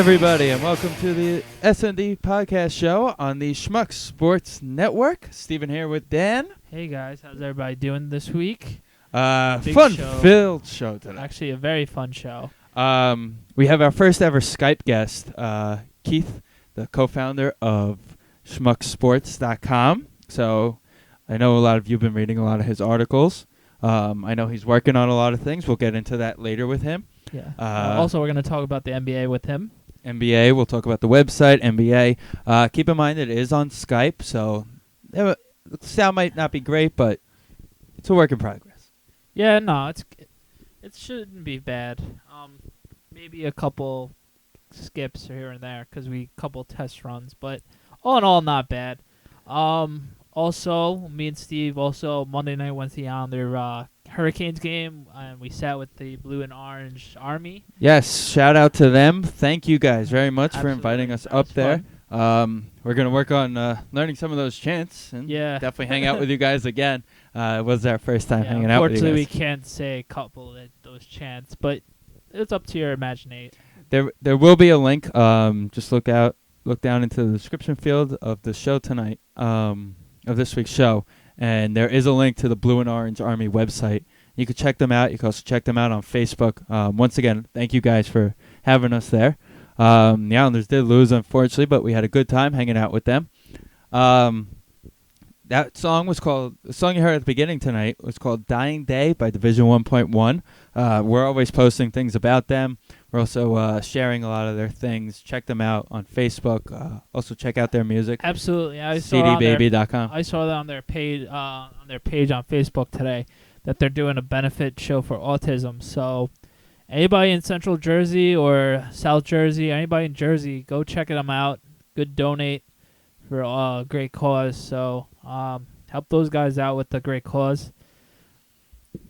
everybody, and welcome to the Sndpodcast show on the Schmuck Sports Network. Steven here with Dan. Hey guys, how's everybody doing this week? Fun-filled show today. Actually, a very fun show. We have our first ever Skype guest, Keith, the co-founder of schmucksports.com. So I know a lot of you have been reading a lot of his articles. I know he's working on a lot of things. We'll get into that later with him. Yeah. Also, we're going to talk about the NBA with him. NBA, we'll talk about the website, NBA. Keep in mind it is on Skype, so the sound might not be great, but it's a work in progress. Yeah, no, it shouldn't be bad. Maybe a couple skips here and there because we couple test runs, but all in all, not bad. Also, me and Steve Monday night went to the Islander Hurricanes game, and we sat with the Blue and Orange Army. Yes, shout out to them. Thank you guys very much Absolutely. for inviting us That up was there. fun. We're going to work on learning some of those chants and definitely hang out with you guys again. It was our first time hanging out with you guys. Unfortunately, we can't say a couple of those chants, but it's up to your imagination. There will be a link. Just look down into the description field of the show tonight, of this week's show, and there is a link to the Blue and Orange Army website. You can check them out. You can also check them out on Facebook. Once again, thank you guys for having us there. The Islanders did lose, unfortunately, but we had a good time hanging out with them. That song was called, the song you heard at the beginning tonight was called Dying Day by Division 1.1. We're always posting things about them. We're also sharing a lot of their things. Check them out on Facebook. Also check out their music. Absolutely. cdbaby.com. I saw that on their page on Facebook today that they're doing a benefit show for autism. So anybody in Central Jersey or South Jersey, anybody in Jersey, go check them out. Good donate for a great cause. So help those guys out with the great cause.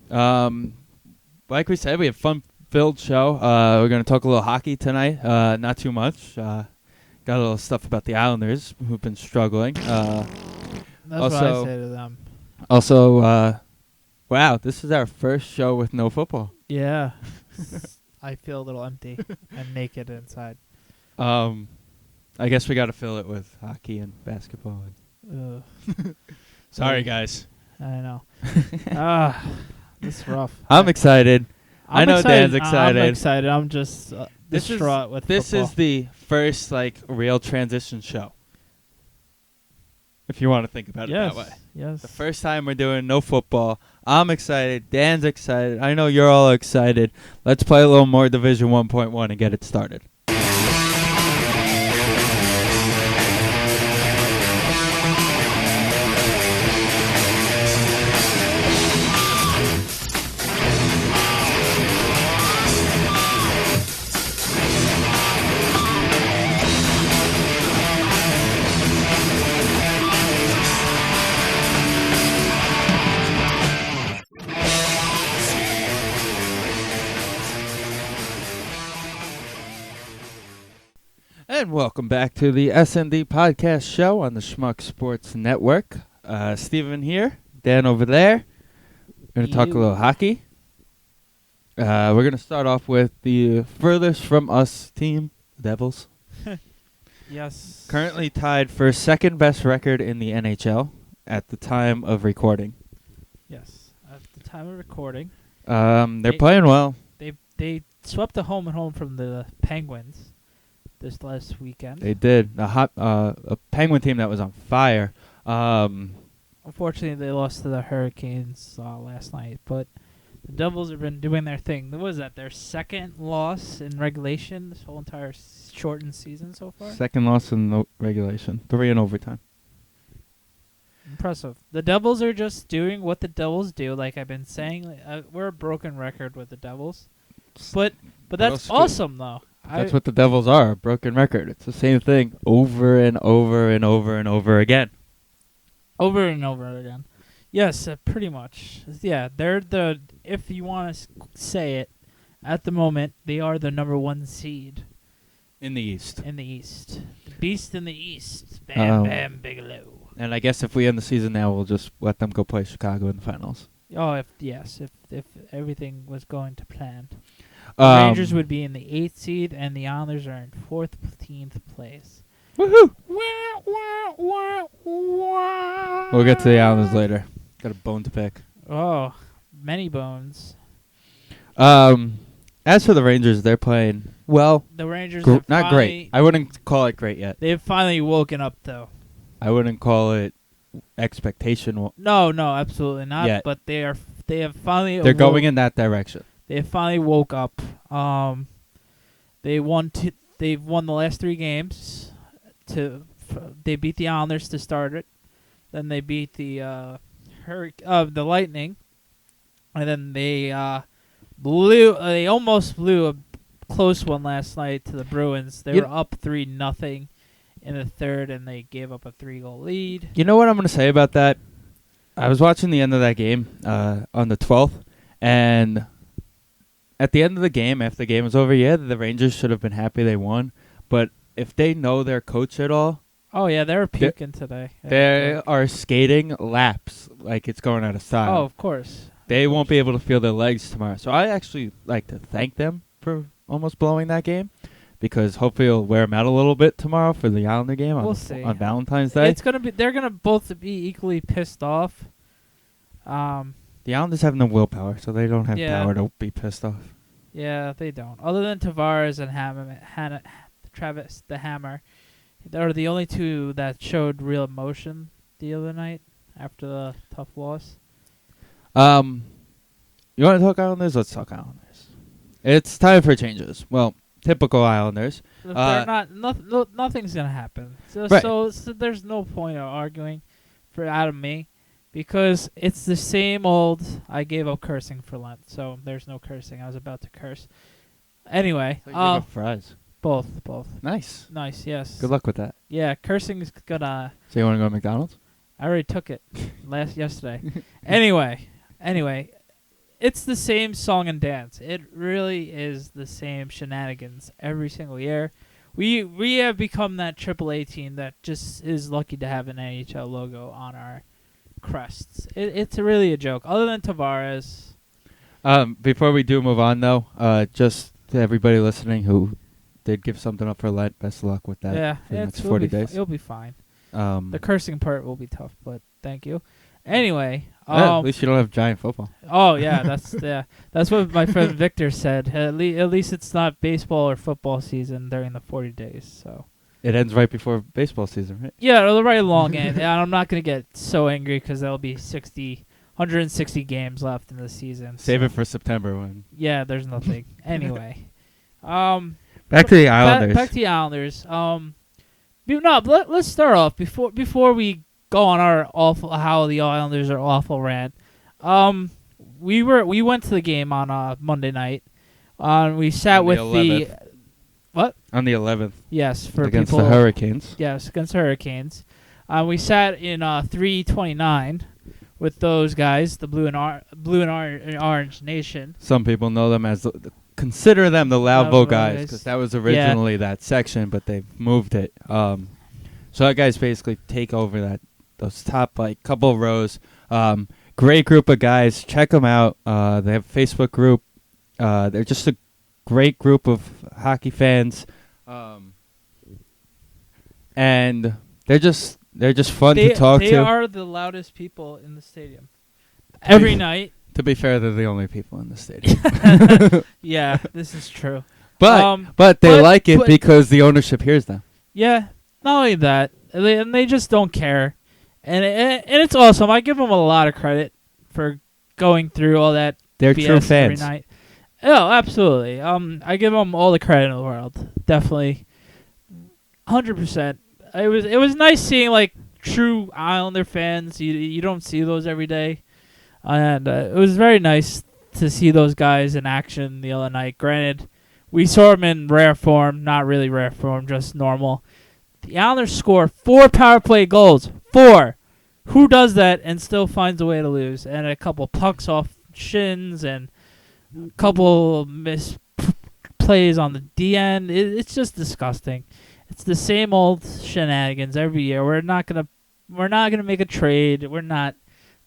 Like we said, we have fun-filled show. We're going to talk a little hockey tonight. Not too much. Got a little stuff about the Islanders who've been struggling. That's what I say to them. Also, wow, this is our first show with no football. Yeah. I feel a little empty and naked inside. I guess we got to fill it with hockey and basketball. Sorry, guys. I know. It's rough. I'm excited. I know Dan's excited. I'm excited. I'm just distraught with this football. Is the first real transition show. If you want to think about it that way. Yes. The first time we're doing no football. I'm excited. Dan's excited. I know you're all excited. Let's play a little more Division 1.1 and get it started. And welcome back to the Sndpodcast show on the Schmuck Sports Network. Steven here, Dan over there. We're going to talk a little hockey. We're going to start off with the furthest from us team, the Devils. Yes. Currently tied for second best record in the NHL at the time of recording. Yes. At the time of recording. They're playing well. They swept a home and home from the Penguins this last weekend. They did. A Penguin team that was on fire. Unfortunately, they lost to the Hurricanes last night, but the Devils have been doing their thing. What was that, their second loss in regulation this whole entire shortened season so far? Second loss in the regulation. 3 in overtime. Impressive. The Devils are just doing what the Devils do. Like I've been saying, we're a broken record with the Devils. But that's awesome, though. That's what the Devils are, a broken record. It's the same thing over and over and over and over again. Over and over again. Yes, pretty much. Yeah, they're if you want to say it, at the moment, they are the number 1 seed. In the East. The Beast in the East. Bam, bam, Bigelow. And I guess if we end the season now, we'll just let them go play Chicago in the finals. Oh, if everything was going to plan. The Rangers would be in the 8th seed, and the Islanders are in 14th place. Woohoo! We'll get to the Islanders later. Got a bone to pick. Oh, many bones. As for the Rangers, they're playing well. The Rangers Not great. I wouldn't call it great yet. They've finally woken up, though. I wouldn't call it expectation. No, absolutely not. Yet. But they have finally. They're going in that direction. They have finally woke up. They've won the last 3 games. They beat the Islanders to start it. Then they beat the Lightning, and then they almost blew a close one last night to the Bruins. They were up 3-0 in the third, and they gave up a 3-goal lead. You know what I'm going to say about that? I was watching the end of that game on the 12th, and at the end of the game, after the game was over, the Rangers should have been happy they won. But if they know their coach at all, oh yeah, they were puking today. They are skating laps like it's going out of style. Oh, of course. They won't be able to feel their legs tomorrow. So I actually like to thank them for almost blowing that game, because hopefully it'll wear them out a little bit tomorrow for the Islander game we'll see. On Valentine's Day. They're gonna both be equally pissed off. The Islanders have no willpower, so they don't have power to be pissed off. Yeah, they don't. Other than Tavares and Travis the Hammer, they're the only 2 that showed real emotion the other night after the tough loss. You want to talk Islanders? Let's talk Islanders. It's time for changes. Well, typical Islanders. Nothing's gonna happen. So there's no point of arguing out of me, because it's the same old. I gave up cursing for Lent, so there's no cursing. I was about to curse. Anyway, fries. Both. Nice, yes. Good luck with that. Yeah, cursing is gonna. So you want to go to McDonald's? I already took it yesterday. Anyway, it's the same song and dance. It really is the same shenanigans every single year. We have become that AAA team that just is lucky to have an NHL logo on our crests. It's really a joke. Other than Tavares. Before we do move on, though, just to everybody listening who did give something up for Lent, best of luck with that. Yeah, it's 40 days. It'll be fine. The cursing part will be tough, but thank you. Anyway, at least you don't have giant football. Oh yeah, that's what my friend Victor said. At least it's not baseball or football season during the 40 days. So it ends right before baseball season, right? Yeah, the right long end. And I'm not gonna get so angry because there'll be 160 games left in the season. Save it for September when. Yeah, there's nothing. Anyway, back to the Islanders. Back to the Islanders. Let's start off before we go on our how the Islanders are awful rant. We went to the game on Monday night. We sat with the what? On the 11th. Yes, for against people, the Hurricanes. Yes, against the Hurricanes. We sat in 329 with those guys, the Blue and Orange Nation. Some people know them as consider them the Loudville guys, because that was originally that section, but they've moved it. So that guys basically take over those top couple rows. Great group of guys. Check them out. They have a Facebook group. They're just a great group of hockey fans, and they're just fun to talk to. They are the loudest people in the stadium every night. To be fair, they're the only people in the stadium. Yeah, this is true. But they like it because the ownership hears them. Yeah, not only that, and they just don't care, and it's awesome. I give them a lot of credit for going through all that. They're BS true fans. Every night. Oh, absolutely. I give them all the credit in the world. Definitely, 100%. It was nice seeing true Islander fans. You don't see those every day. And it was very nice to see those guys in action the other night. Granted, we saw them in rare form, not really rare form, just normal. The Islanders score 4 power play goals. 4. Who does that and still finds a way to lose? And a couple pucks off shins and a couple miss plays on the D end. It's just disgusting. It's the same old shenanigans every year. We're not gonna make a trade. We're not.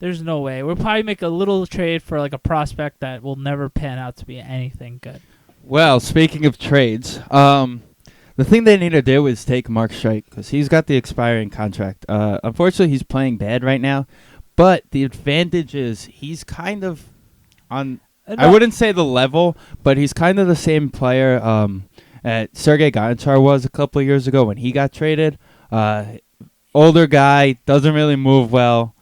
There's no way. We'll probably make a little trade for a prospect that will never pan out to be anything good. Well, speaking of trades, the thing they need to do is take Mark Streit because he's got the expiring contract. Unfortunately, he's playing bad right now, but the advantage is he's kind of on. I wouldn't say the level, but he's kind of the same player that Sergei Gonchar was a couple of years ago when he got traded. Older guy, doesn't really move well,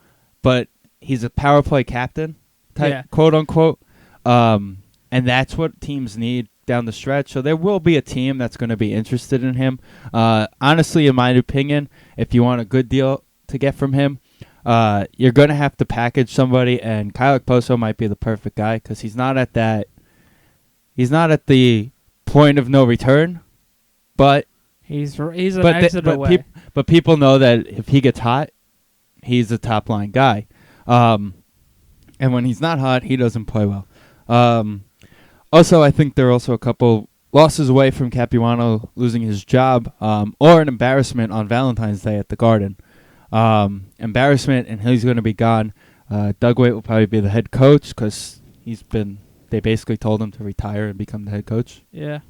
but he's a power play captain type, quote unquote. And that's what teams need down the stretch. So there will be a team that's going to be interested in him. Honestly, in my opinion, if you want a good deal to get from him, you're going to have to package somebody, and Kyle Poso might be the perfect guy because he's not at the point of no return, but he's an exit away. But people know that if he gets hot, he's a top line guy. And when he's not hot, he doesn't play well. Also, I think there are also a couple losses away from Capuano losing his job, or an embarrassment on Valentine's Day at the Garden. Embarrassment, and he's going to be gone. Doug Waite will probably be the head coach because they basically told him to retire and become the head coach. Yeah.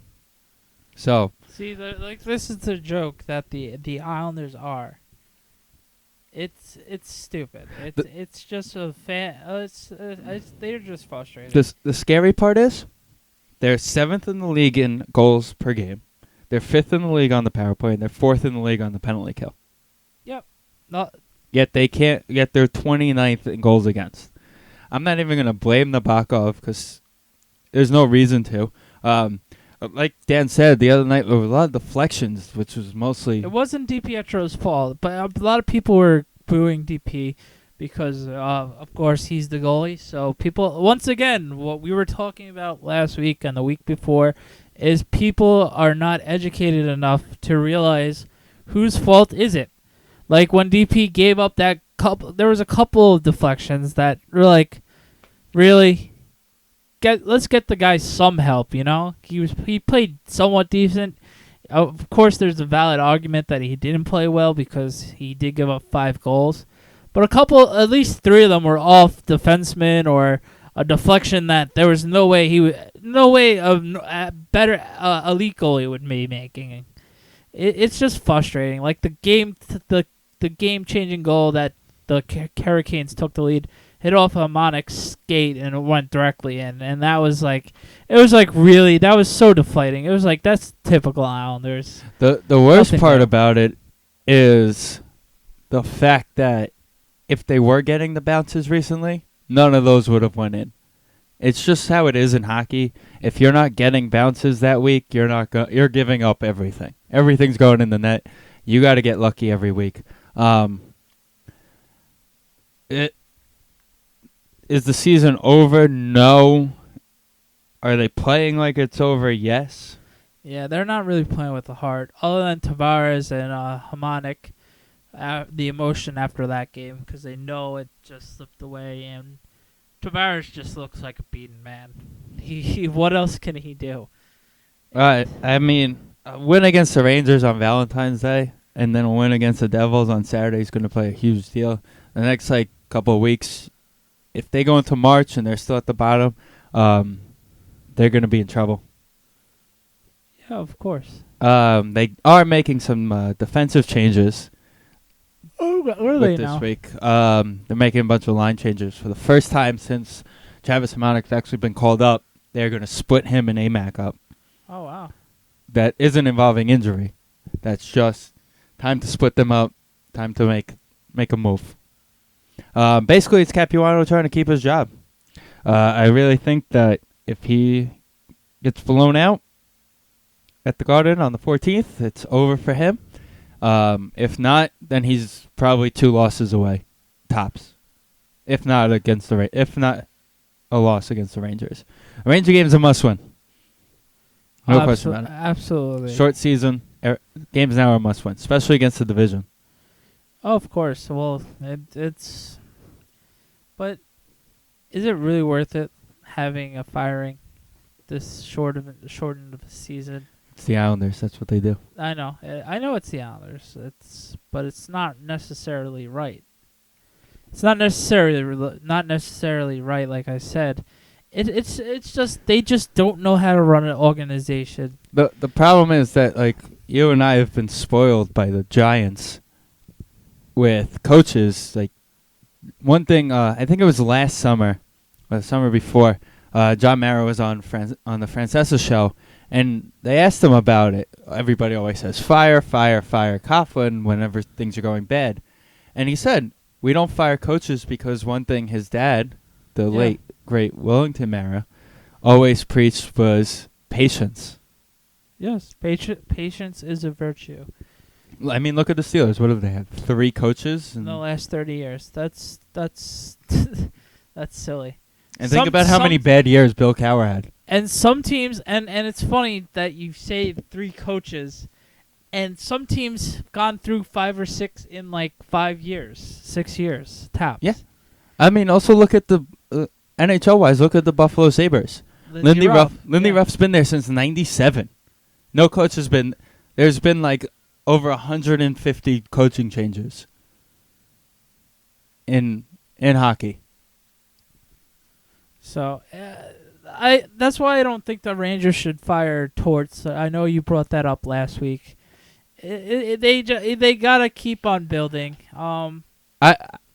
So. See, this is the joke that the Islanders are. It's stupid. It's just a fan. They're just frustrated. The scary part is, they're 7th in the league in goals per game. They're 5th in the league on the power play, and they're 4th in the league on the penalty kill. Yep. Yet they can't. Yet they're 29th in goals against. I'm not even gonna blame Nabokov because there's no reason to. Like Dan said the other night, there were a lot of deflections, which was mostly. It wasn't DiPietro's fault, but a lot of people were booing DP because, of course, he's the goalie. So people, once again, what we were talking about last week and the week before, is people are not educated enough to realize whose fault is it. Like when DP gave up that couple, there was a couple of deflections that were like, really. Let's get the guy some help, you know? He played somewhat decent. Of course, there's a valid argument that he didn't play well because he did give up 5 goals. But at least 3 of them were off defensemen or a deflection that there was no way a better elite goalie would be making. It's just frustrating. Like the game-changing goal that the Hurricanes took the lead, hit off a Monic's skate and it went directly in, and that was like really, that was so deflating. It was like, that's typical Islanders. The worst part about it is the fact that if they were getting the bounces recently, none of those would have went in. It's just how it is in hockey. If you're not getting bounces that week, you're giving up everything. Everything's going in the net. You got to get lucky every week. Is the season over? No. Are they playing like it's over? Yes. Yeah, they're not really playing with the heart. Other than Tavares and Hamonic, the emotion after that game, because they know it just slipped away, and Tavares just looks like a beaten man. What else can he do? I mean, a win against the Rangers on Valentine's Day, and then a win against the Devils on Saturday is going to play a huge deal. The next couple of weeks, if they go into March and they're still at the bottom, they're going to be in trouble. Yeah, of course. They are making some defensive changes. Oh, what are they now? This week, they're making a bunch of line changes for the first time since Travis Hamonic's actually been called up. They're going to split him and Amac up. Oh wow! That isn't involving injury. That's just time to split them up. Time to make a move. Basically, it's Capuano trying to keep his job. I really think that if he gets blown out at the Garden on the 14th, it's over for him. If not, then he's probably 2 losses away, tops. If not a loss against the Rangers. A Ranger game's a must-win. No question about it. Absolutely. Short season. Games now are a must-win, especially against the division. Oh, of course. Well, it's... But is it really worth it having a firing this shortened of a season? It's the Islanders. That's what they do. I know. I know it's the Islanders. But it's not necessarily right. It's not necessarily right, like I said. It's just they just don't know how to run an organization. The problem is that like you and I have been spoiled by the Giants with coaches. Like one thing, I think it was last summer, or the summer before. John Mara was on the Francesa show, and they asked him about it. Everybody always says fire Coughlin whenever things are going bad, and he said we don't fire coaches because one thing his dad, the late great Wellington Mara, always preached was patience. Yes, patience is a virtue. I mean, look at the Steelers. What have they had? 3 coaches In the last 30 years. That's that's silly. And think about how many bad years Bill Cowher had. And some teams, and it's funny that you say 3 coaches, and some teams gone through 5 or 6 in like 5 years, 6 years, tops. Yeah. I mean, also look at the NHL-wise, look at the Buffalo Sabres. Lindy Ruff's been there since 97. No coach has been. There's been like over 150 coaching changes in hockey. So, that's why I don't think the Rangers should fire Torts. I know you brought that up last week. They gotta keep on building. I'm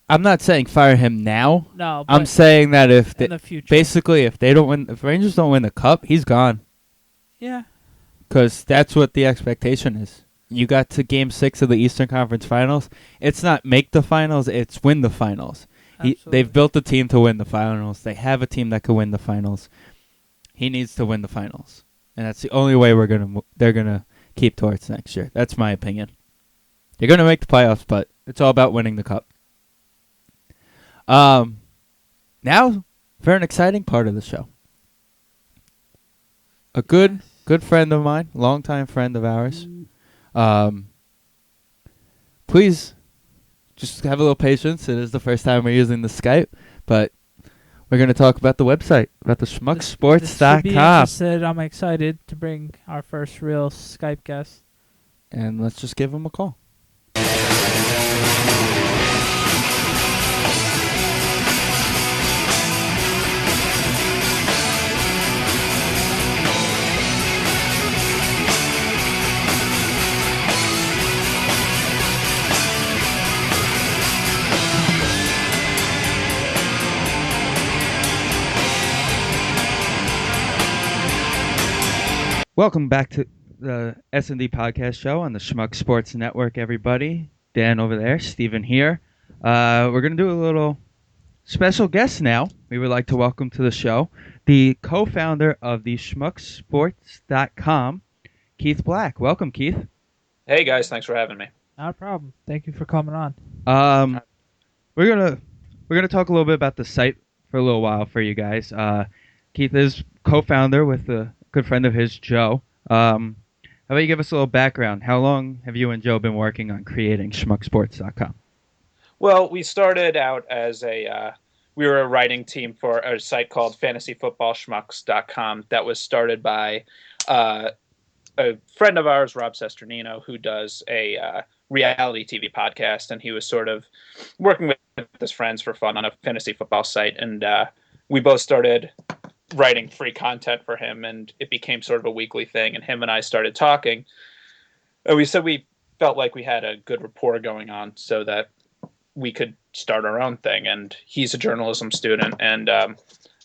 not saying fire him now. No, but I'm saying that if in the future, basically if Rangers don't win the cup, he's gone. Yeah. Because that's what the expectation is. You got to Game 6 of the Eastern Conference Finals. It's not make the finals; it's win the finals. They've built a team to win the finals. They have a team that can win the finals. He needs to win the finals, and that's the only way they're gonna keep Torts next year. That's my opinion. They're gonna make the playoffs, but it's all about winning the cup. Now for an exciting part of the show. A good friend of mine, longtime friend of ours. Please. Just have a little patience. It is the first time we're using the Skype, but we're going to talk about the website, about the Schmucksports.com. I'm excited to bring our first real Skype guest. And let's just give him a call. Welcome back to the Sndpodcast show on the Schmuck Sports Network, everybody. Dan over there, Steven here. We're going to do a little special guest now. We would like to welcome to the show the co-founder of the Schmucksports.com, Keith Black. Welcome, Keith. Hey, guys. Thanks for having me. Not a problem. Thank you for coming on. We're gonna talk a little bit about the site for a little while for you guys. Keith is co-founder with a good friend of his, Joe. How about you give us a little background? How long have you and Joe been working on creating Schmucksports.com? Well, we started out as we were a writing team for a site called fantasyfootballschmucks.com that was started by a friend of ours, Rob Sesternino, who does a reality TV podcast, and he was sort of working with his friends for fun on a fantasy football site, and we both started writing free content for him, and it became sort of a weekly thing, and him and I started talking, and we said we felt like we had a good rapport going on so that we could start our own thing. And he's a journalism student, and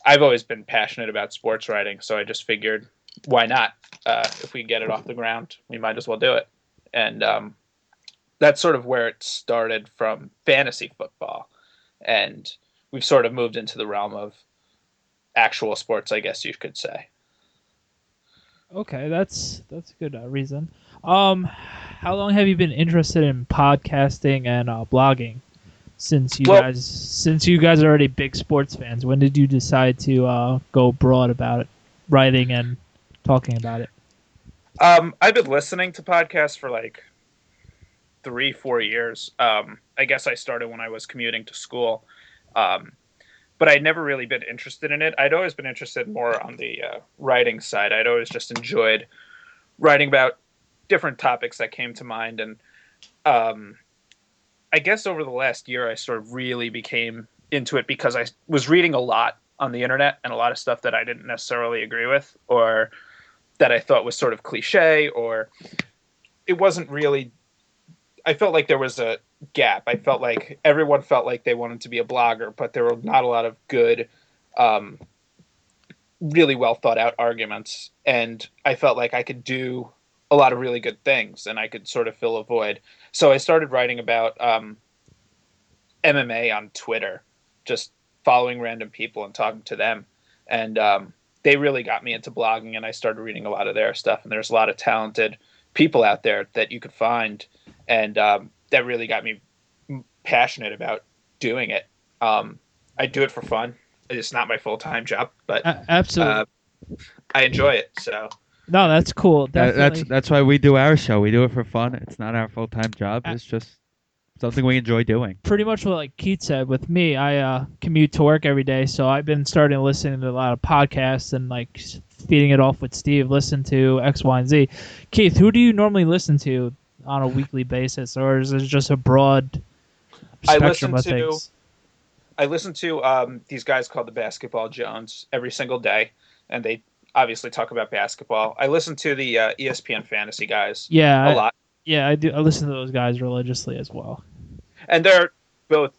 I've always been passionate about sports writing, so I just figured, why not? If we get it off the ground, we might as well do it. And that's sort of where it started, from fantasy football, and we've sort of moved into the realm of actual sports, I guess you could say. Okay, that's a good reason. How long have you been interested in podcasting and blogging? Since you guys are already big sports fans, when did you decide to go broad about it, writing and talking about it? I've been listening to podcasts for like 3-4 years. I guess I started when I was commuting to school. But I'd never really been interested in it. I'd always been interested more on the writing side. I'd always just enjoyed writing about different topics that came to mind. And I guess over the last year, I sort of really became into it because I was reading a lot on the internet, and a lot of stuff that I didn't necessarily agree with, or that I thought was sort of cliche, or it wasn't really. I felt like there was a gap. I felt like everyone felt like they wanted to be a blogger, but there were not a lot of good, um, really well thought out arguments. And I felt like I could do a lot of really good things, and I could sort of fill a void. So I started writing about MMA on Twitter, just following random people and talking to them. And they really got me into blogging, and I started reading a lot of their stuff. And there's a lot of talented people out there that you could find, and that really got me passionate about doing it. I do it for fun. It's not my full-time job, but Absolutely. I enjoy it. So No, that's cool. Definitely. That's why we do our show. We do it for fun. It's not our full-time job. It's just something we enjoy doing. Pretty much what like Keith said with me. I commute to work every day, so I've been starting to listen to a lot of podcasts and like feeding it off with Steve. Listen to X, Y, and Z. Keith, who do you normally listen to on a weekly basis, or is it just a broad spectrum of things? I listen to these guys called the Basketball Jones every single day, and they obviously talk about basketball. I listen to the ESPN fantasy guys a lot. Yeah, I do. I listen to those guys religiously as well. And they're both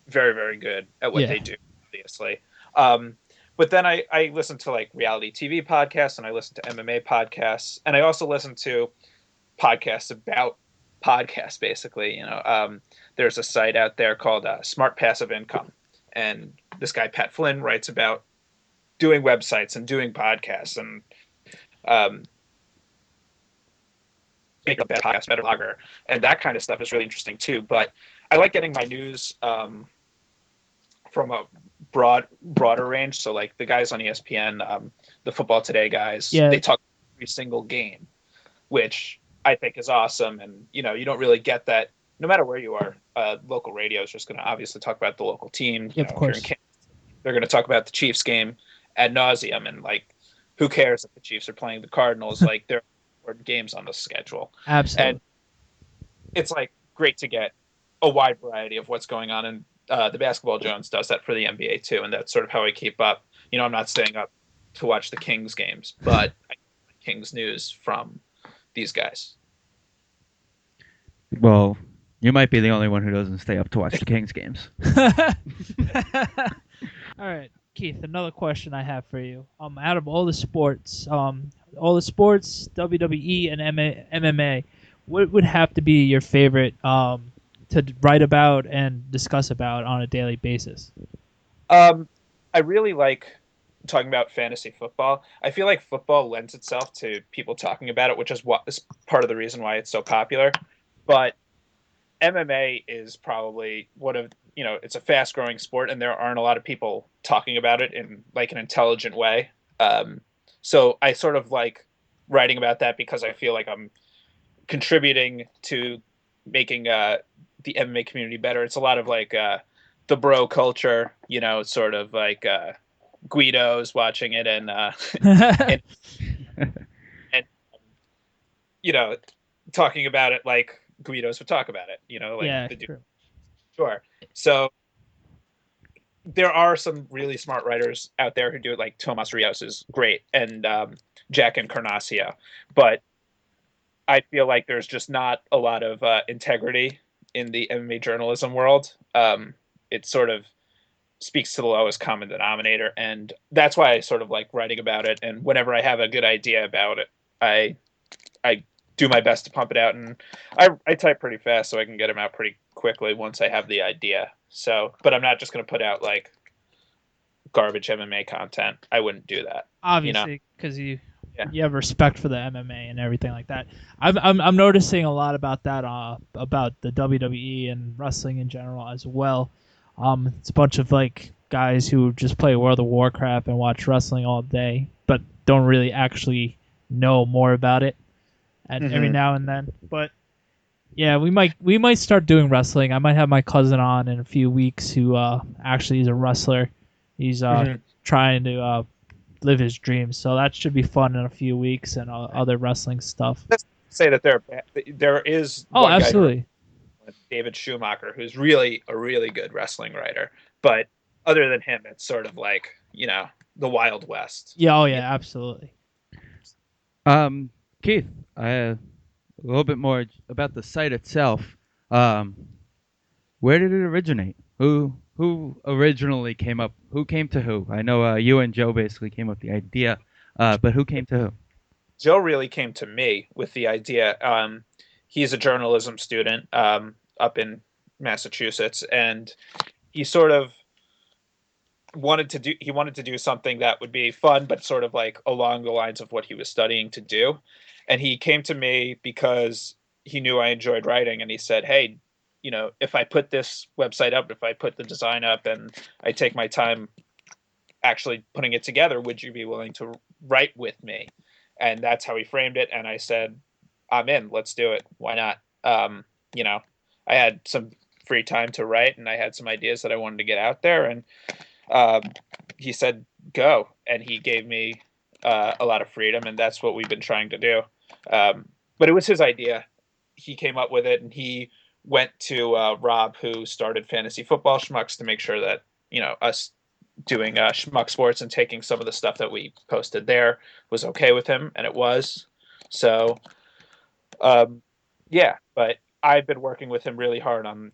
very, very good at what they do, obviously. But then I listen to like reality TV podcasts, and I listen to MMA podcasts, and I also listen to podcasts about podcasts, basically. There's a site out there called Smart Passive Income, and this guy Pat Flynn writes about doing websites and doing podcasts and making a better podcast, better blogger, and that kind of stuff is really interesting too. But I like getting my news from a broader range. So like the guys on ESPN, the Football Today guys, they talk every single game, which I think is awesome. And you don't really get that no matter where you are. Local radio is just going to obviously talk about the local team. Of course, they're going to talk about the Chiefs game ad nauseum, and like, who cares if the Chiefs are playing the Cardinals? Like, there are games on the schedule. Absolutely, and it's like great to get a wide variety of what's going on. And the Basketball Jones does that for the NBA too, and that's sort of how I keep up. I'm not staying up to watch the Kings games, but I get Kings news from these guys. Well, you might be the only one who doesn't stay up to watch the Kings games. All right, Keith, another question I have for you. Out of all the sports, WWE and MMA, what would have to be your favorite to write about and discuss about on a daily basis? I really like talking about fantasy football. I feel like football lends itself to people talking about it, which is what is part of the reason why it's so popular. But MMA is probably it's a fast growing sport, and there aren't a lot of people talking about it in like an intelligent way. So I sort of like writing about that because I feel like I'm contributing to making the MMA community better. It's a lot of like the bro culture, sort of like Guido's watching it and talking about it like Guido's would talk about it, True. Sure. So there are some really smart writers out there who do it, like Tomas Rios is great, and Jack Encarnacio. But I feel like there's just not a lot of integrity in the MMA journalism world. It sort of speaks to the lowest common denominator, and that's why I sort of like writing about it. And whenever I have a good idea about it, I do my best to pump it out, and I type pretty fast so I can get them out pretty quickly once I have the idea. So, but I'm not just going to put out like garbage MMA content. I wouldn't do that. Obviously, because you have respect for the MMA and everything like that. I'm noticing a lot about that about the WWE and wrestling in general as well. It's a bunch of like guys who just play World of Warcraft and watch wrestling all day, but don't really actually know more about it. And every now and then, but yeah, we might start doing wrestling. I might have my cousin on in a few weeks who actually is a wrestler. He's trying to live his dreams, so that should be fun in a few weeks and other wrestling stuff. Let's say that there is absolutely David Schumacher, who's really a really good wrestling writer, but other than him, it's sort of like the Wild West. Yeah, oh yeah, absolutely. Keith, a little bit more about the site itself. Um, where did it originate? Who originally came up? Who came to who? I know you and Joe basically came up with the idea, but who came to who? Joe really came to me with the idea. He's a journalism student up in Massachusetts, and he sort of wanted to do something that would be fun, but sort of like along the lines of what he was studying to do. And he came to me because he knew I enjoyed writing, and he said, "Hey, if I put this website up, if I put the design up, and I take my time actually putting it together, would you be willing to write with me?" And that's how he framed it. And I said, "I'm in. Let's do it. Why not?" I had some free time to write, and I had some ideas that I wanted to get out there, and um, he said, "Go," and he gave me a lot of freedom, and that's what we've been trying to do. But it was his idea. He came up with it, and he went to Rob, who started Fantasy Football Schmucks, to make sure that us doing Schmuck Sports and taking some of the stuff that we posted there was okay with him, and it was. So, yeah, but I've been working with him really hard on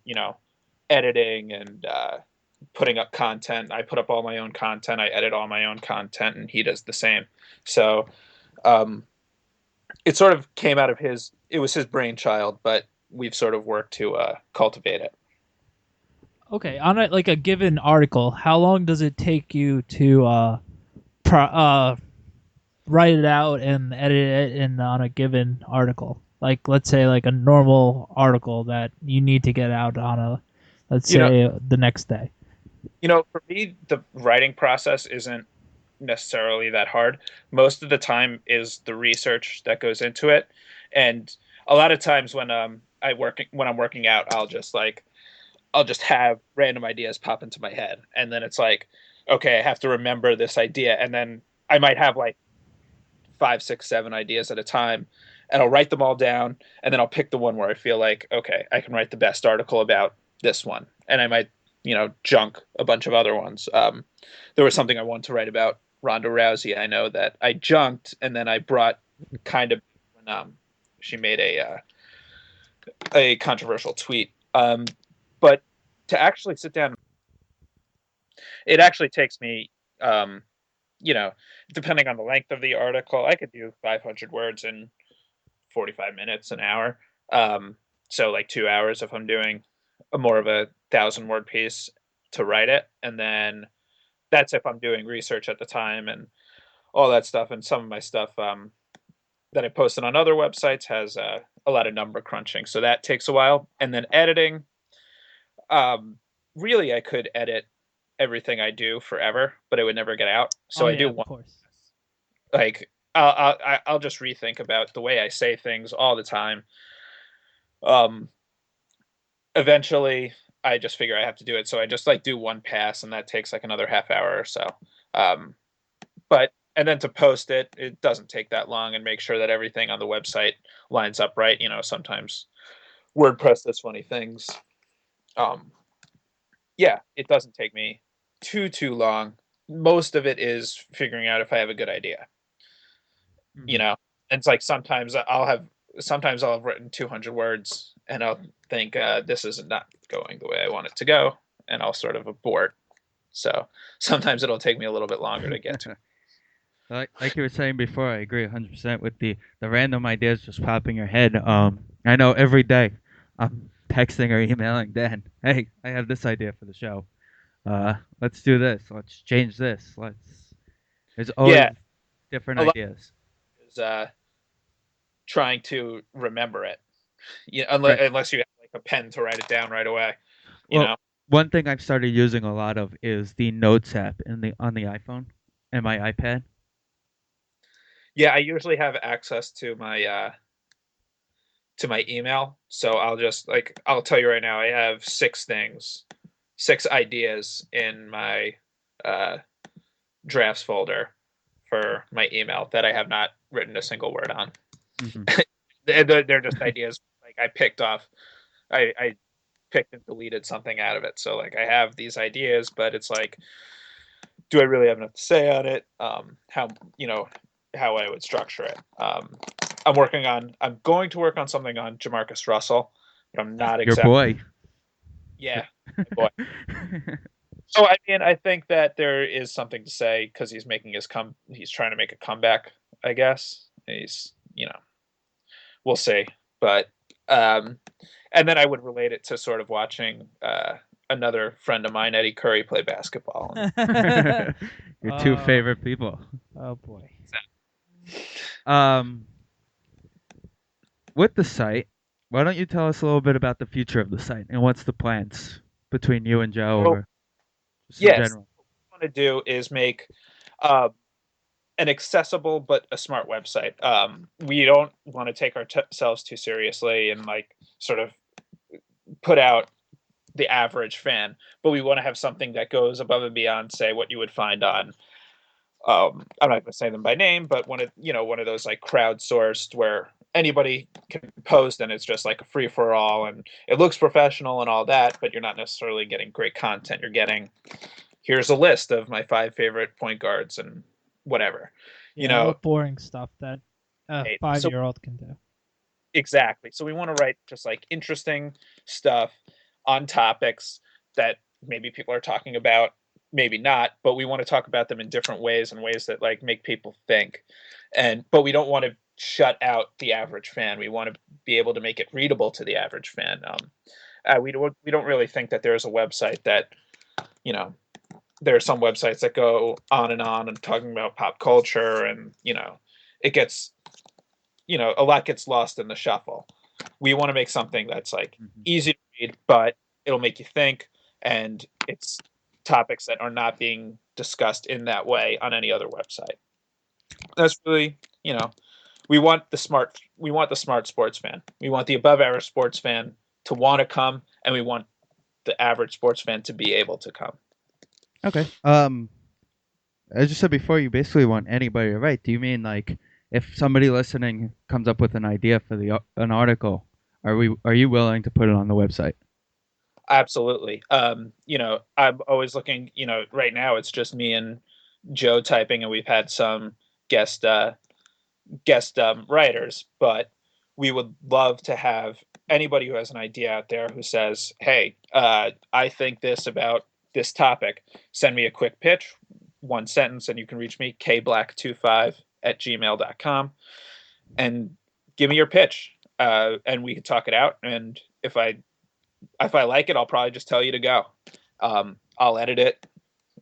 editing and putting up content. I put up all my own content. I edit all my own content, and he does the same. So it sort of came out of it was his brainchild, but we've sort of worked to cultivate it. Okay, on a given article, how long does it take you to write it out and edit it in on a given article? Like, let's say like a normal article that you need to get out on let's say the next day. For me, the writing process isn't necessarily that hard. Most of the time is the research that goes into it, and a lot of times when I'm working out, I'll just have random ideas pop into my head, and then it's like, okay, I have to remember this idea, and then I might have like 5, 6, 7 ideas at a time, and I'll write them all down, and then I'll pick the one where I feel like, okay, I can write the best article about this one, and I might junk a bunch of other ones. There was something I wanted to write about Ronda Rousey. I know that I junked, and then I brought kind of when she made a controversial tweet. But to actually sit down, it actually takes me, you know, depending on the length of the article, I could do 500 words in 45 minutes, an hour. So like 2 hours if I'm doing more of a 1,000 word piece to write it, and then that's if I'm doing research at the time and all that stuff. And some of my stuff that I posted on other websites has a lot of number crunching, so that takes a while. And then editing, um, really, I could edit everything I do forever, but it would never get out. So Oh I yeah, do of one, course. like I'll just rethink about the way I say things all the time. Um, Eventually, I just figure I have to do it, so I just like do one pass, and that takes like another half hour or so. Um, but and then to post it, it doesn't take that long, and make sure that everything on the website lines up right. Sometimes WordPress does funny things. Um, yeah, it doesn't take me too long. Most of it is figuring out if I have a good idea. you Mhm. know and it's like sometimes I'll have written 200 words, and I'll think this is not going the way I want it to go, and I'll sort of abort. So sometimes it'll take me a little bit longer to get to. Like you were saying before, I agree 100% with the random ideas just popping your head. I know every day I'm texting or emailing Dan, hey, I have this idea for the show. Let's do this. Let's change this. There's always Yeah, different a lot ideas. is trying to remember it, Right. unless you have like a pen to write it down right away you Well, know one thing I've started using a lot of is the Notes app on the iPhone and my iPad. yeah, I usually have access to my email, so I'll tell you right now, I have 6 ideas in my uh drafts folder for my email that I have not written a single word on. Hmm. They're just ideas like I picked and deleted something out of it. So like I have these ideas, but it's like do I really have enough to say on it? How how I would structure it. I'm going to work on something on Jamarcus Russell, but I'm not Your exactly. boy. Yeah, my boy. So I mean, I think that there is something to say because he's trying to make a comeback. I guess we'll see. But um, and then I would relate it to sort of watching another friend of mine, Eddie Curry, play basketball. Your two favorite people. Oh boy. With the site, why don't you tell us a little bit about the future of the site and what's the plans between you and Joe, So, or just in yes, general? what I want to do is make uh, an accessible but a smart website. We don't want to take ourselves too seriously and like sort of put out the average fan, but we want to have something that goes above and beyond, say, what you would find on. I'm not going to say them by name, but one of those like crowdsourced where anybody can post and it's just like a free for all and it looks professional and all that, but you're not necessarily getting great content. You're getting here's a list of my 5 favorite point guards and whatever. Yeah, no boring stuff that a Right. 5-year-old can do. Exactly. So we want to write just like interesting stuff on topics that maybe people are talking about, maybe not, but we want to talk about them in different ways and ways that like make people think. But we don't want to shut out the average fan. We want to be able to make it readable to the average fan. We don't really think that there's a website that, you know, there are some websites that go on and talking about pop culture and, it gets a lot gets lost in the shuffle. We want to make something that's like easy to read, but it'll make you think, and it's topics that are not being discussed in that way on any other website. That's really, we want the smart sports fan. We want the above average sports fan to want to come, and we want the average sports fan to be able to come. Okay. As you said before, you basically want anybody to write. Do you mean like if somebody listening comes up with an idea for an article, are you willing to put it on the website? Absolutely. I'm always looking. Right now it's just me and Joe typing, and we've had some guest writers, but we would love to have anybody who has an idea out there who says, "Hey, I think this about this topic. Send me a quick pitch, one sentence, and you can reach me kblack25@gmail.com and give me your pitch, and we can talk it out. And if I like it, I'll probably just tell you to go. I'll edit it.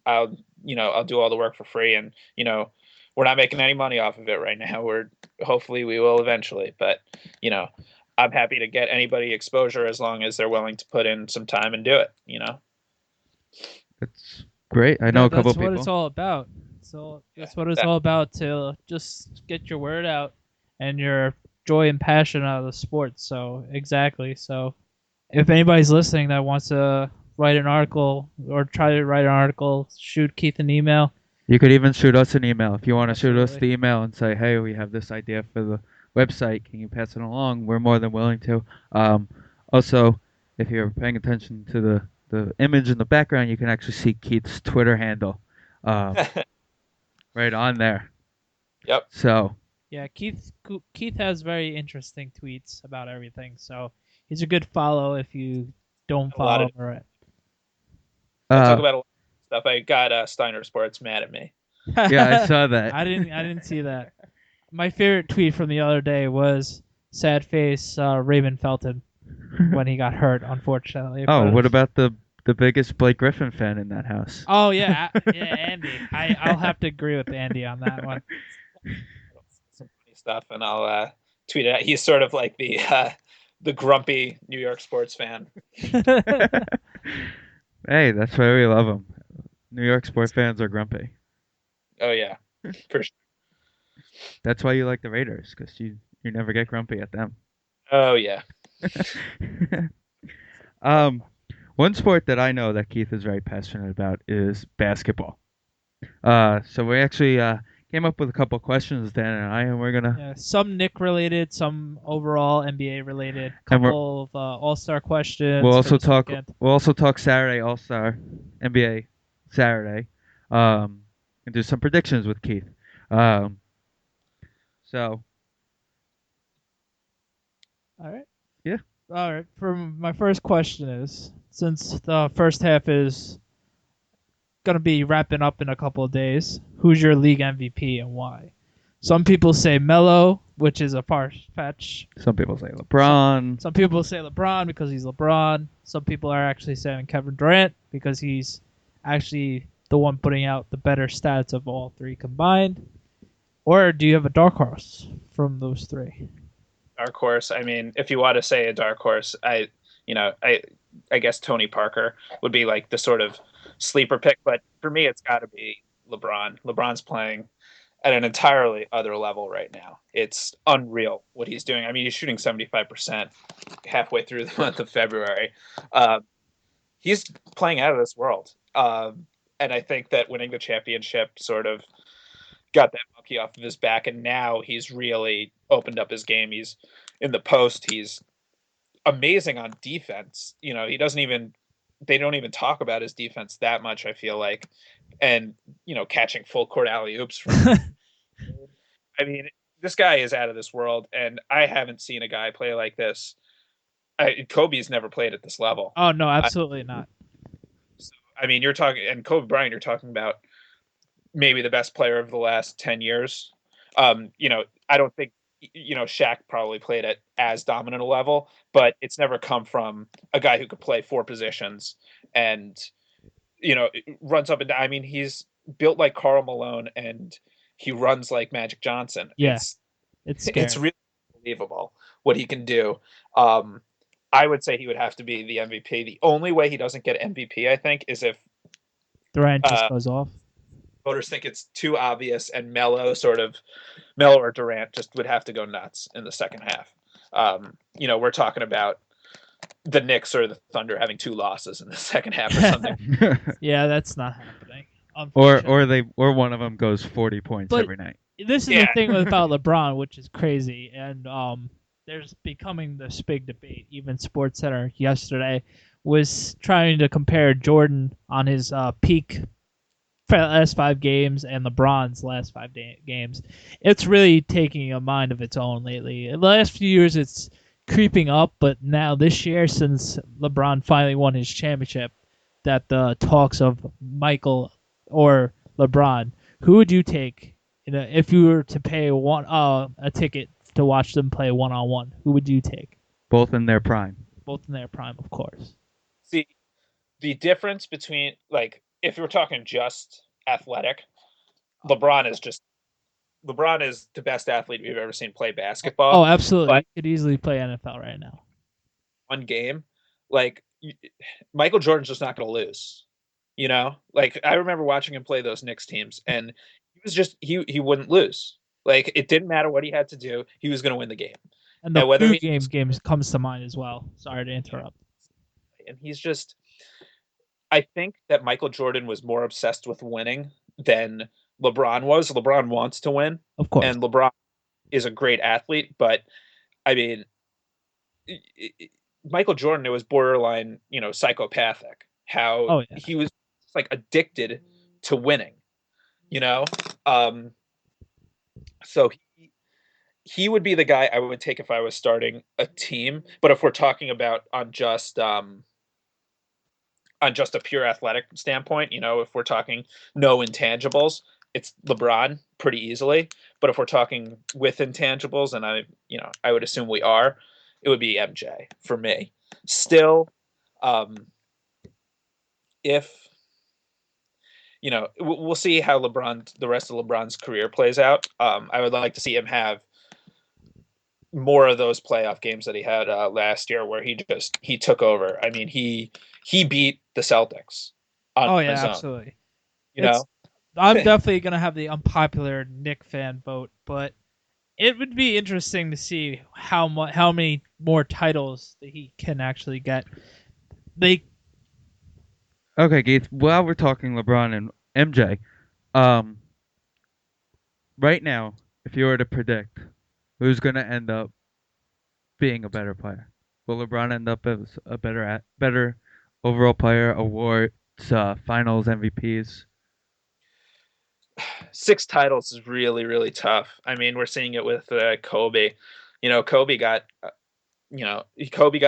I'll do all the work for free, and we're not making any money off of it right now. Hopefully we will eventually, but I'm happy to get anybody exposure as long as they're willing to put in some time and do it. That's great. I know a couple That's what people. it's all about. So that's what it's all about, to just get your word out and your joy and passion out of the sport. So exactly. So if anybody's listening that wants to write an article or try to write an article, shoot Keith an email. You could even shoot us an email if you want to shoot us Absolutely. the email and say, "Hey, we have this idea for the website. Can you pass it along?" We're more than willing to. Also, if you're paying attention to the image in the background, you can actually see Keith's Twitter handle right on there. Yep. So Yeah, Keith has very interesting tweets about everything. So he's a good follow if you don't A lot follow of- him already. I talk about a lot of stuff. I got Steiner Sports mad at me. yeah, I saw that. I didn't see that. My favorite tweet from the other day was sad face Raymond Felton when he got hurt, unfortunately. Oh, But- what about the biggest Blake Griffin fan in that house? Oh yeah, Andy. I'll have to agree with Andy on that one. Some funny stuff, and I'll tweet it out. He's sort of like the grumpy New York sports fan. Hey, that's why we love them. New York sports fans are grumpy. Oh yeah, for sure. That's why you like the Raiders, because you never get grumpy at them. Oh yeah. One sport that I know that Keith is very passionate about is basketball. So we actually came up with a couple questions, Dan and I, and we're gonna. Yeah, some Nick related, some overall NBA related. And Couple of All-Star questions. We'll for also this talk. weekend. We'll also talk Saturday All-Star NBA Saturday. and do some predictions with Keith. Um, so All right. yeah, All right. For my first question is, since the first half is gonna be wrapping up in a couple of days, who's your league MVP and why? Some people say Melo, which is a far fetch. some people say LeBron. Some people say LeBron because he's LeBron. Some people are actually saying Kevin Durant because he's actually the one putting out the better stats of all three combined. Or do you have a dark horse from those three? Dark horse. I mean, if you want to say a dark horse, you know, I guess Tony Parker would be like the sort of sleeper pick. But for me, it's got to be LeBron. LeBron's playing at an entirely other level right now. It's unreal what he's doing. I mean, he's shooting 75% halfway through the month of February. Uh, he's playing out of this world. And I think that winning the championship sort of got that monkey off of his back, and now he's really opened up his game. He's in the post. He's amazing on defense. You know, he doesn't even they don't even talk about his defense that much, I feel like. And, you know, catching full court alley oops from I mean, this guy is out of this world, and I haven't seen a guy play like this. Kobe's never played at this level. Oh no, absolutely not. So, I mean, you're talking, and Kobe Bryant, you're talking about maybe the best player of the last 10 years. You know, I don't think, you know, Shaq probably played at as dominant a level, but it's never come from a guy who could play four positions and, you know, runs up and down. I mean, he's built like Karl Malone and he runs like Magic Johnson. Yeah, it's It's scary. really unbelievable what he can do. Um, I would say he would have to be the MVP. The only way he doesn't get MVP, I think, is if Durant just uh, goes off. voters think it's too obvious and Melo or Durant just would have to go nuts in the second half. You know, we're talking about the Knicks or the Thunder having two losses in the second half or something. Yeah, that's not happening. or Unfortunately. one of them goes 40 points But every night. this is the Yeah, thing about LeBron, which is crazy, and there's becoming this big debate. Even Sports Center yesterday was trying to compare Jordan on his peak last 5 games and LeBron's last games. It's really taking a mind of its own lately. In the last few years, it's creeping up, but now this year, since LeBron finally won his championship, that the talks of Michael or LeBron, who would you take? You know, if you were to pay a ticket to watch them play 1-on-1, who would you take? Both in their prime. Both in their prime, of course. see, the difference between, like, if you're talking just athletic, LeBron is just LeBron is the best athlete we've ever seen play Oh, basketball. absolutely. But He could easily play NFL right now. one game, like Michael Jordan's just not going to lose. You know, like I remember watching him play those Knicks teams, and he was just he wouldn't lose. Like it didn't matter what he had to do; he was going to win the game. And the Now, whether flu he games comes to mind as well. Sorry to interrupt. and he's just, I think that Michael Jordan was more obsessed with winning than LeBron was. LeBron wants to win, Of course. and LeBron is a great athlete, but I mean, Michael Jordan, it was borderline, you know, psychopathic. How Oh yeah. he was like addicted to winning, you know. Um, so he would be the guy I would take if I was starting a team. But if we're talking about on just a pure athletic standpoint, you know, if we're talking no intangibles, it's LeBron pretty easily. But if we're talking with intangibles, and I would assume we are, it would be MJ for me. Still, um, if we'll see how the rest of LeBron's career plays out. I would like to see him have more of those playoff games that he had last year, where he took over. I mean, he beat the Celtics on Oh yeah, his own. absolutely. You It's know, I'm definitely gonna have the unpopular Nick fan vote, but it would be interesting to see how many more titles that he can actually get. They Okay, Keith. While we're talking LeBron and MJ, um, right now, if you were to predict who's going to end up being a better player, will LeBron end up as a better overall player, awards, Finals MVPs? 6 titles is really, really tough. I mean, we're seeing it with Kobe. You know, Kobe got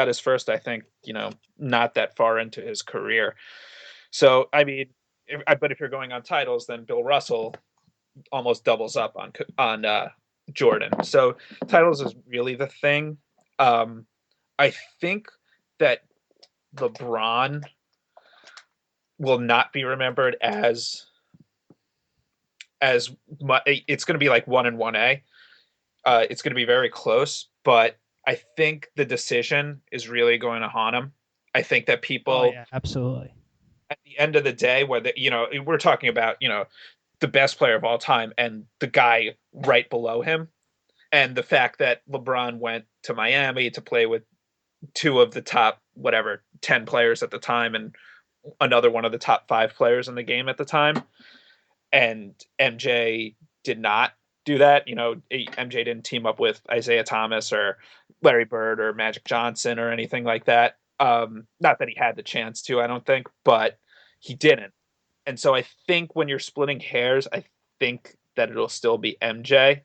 his first, I think, not that far into his career. So, I mean, but if you're going on titles, then Bill Russell almost doubles up on Jordan. So, titles is really the thing. Um, I think that LeBron will not be remembered as much. It's going to be like 1 and 1A. It's going to be very close, but I think the decision is really going to haunt him. I think that Oh people yeah, absolutely. at the end of the day, whether we're talking about the best player of all time and the guy right below him, and the fact that LeBron went to Miami to play with two of the top 10 players at the time and another one of the top 5 players in the game at the time, and MJ did not do that. MJ didn't team up with Isaiah Thomas or Larry Bird or Magic Johnson or anything like that. Not that he had the chance to, I don't think, but he didn't. And so I think when you're splitting hairs, I think that it'll still be MJ,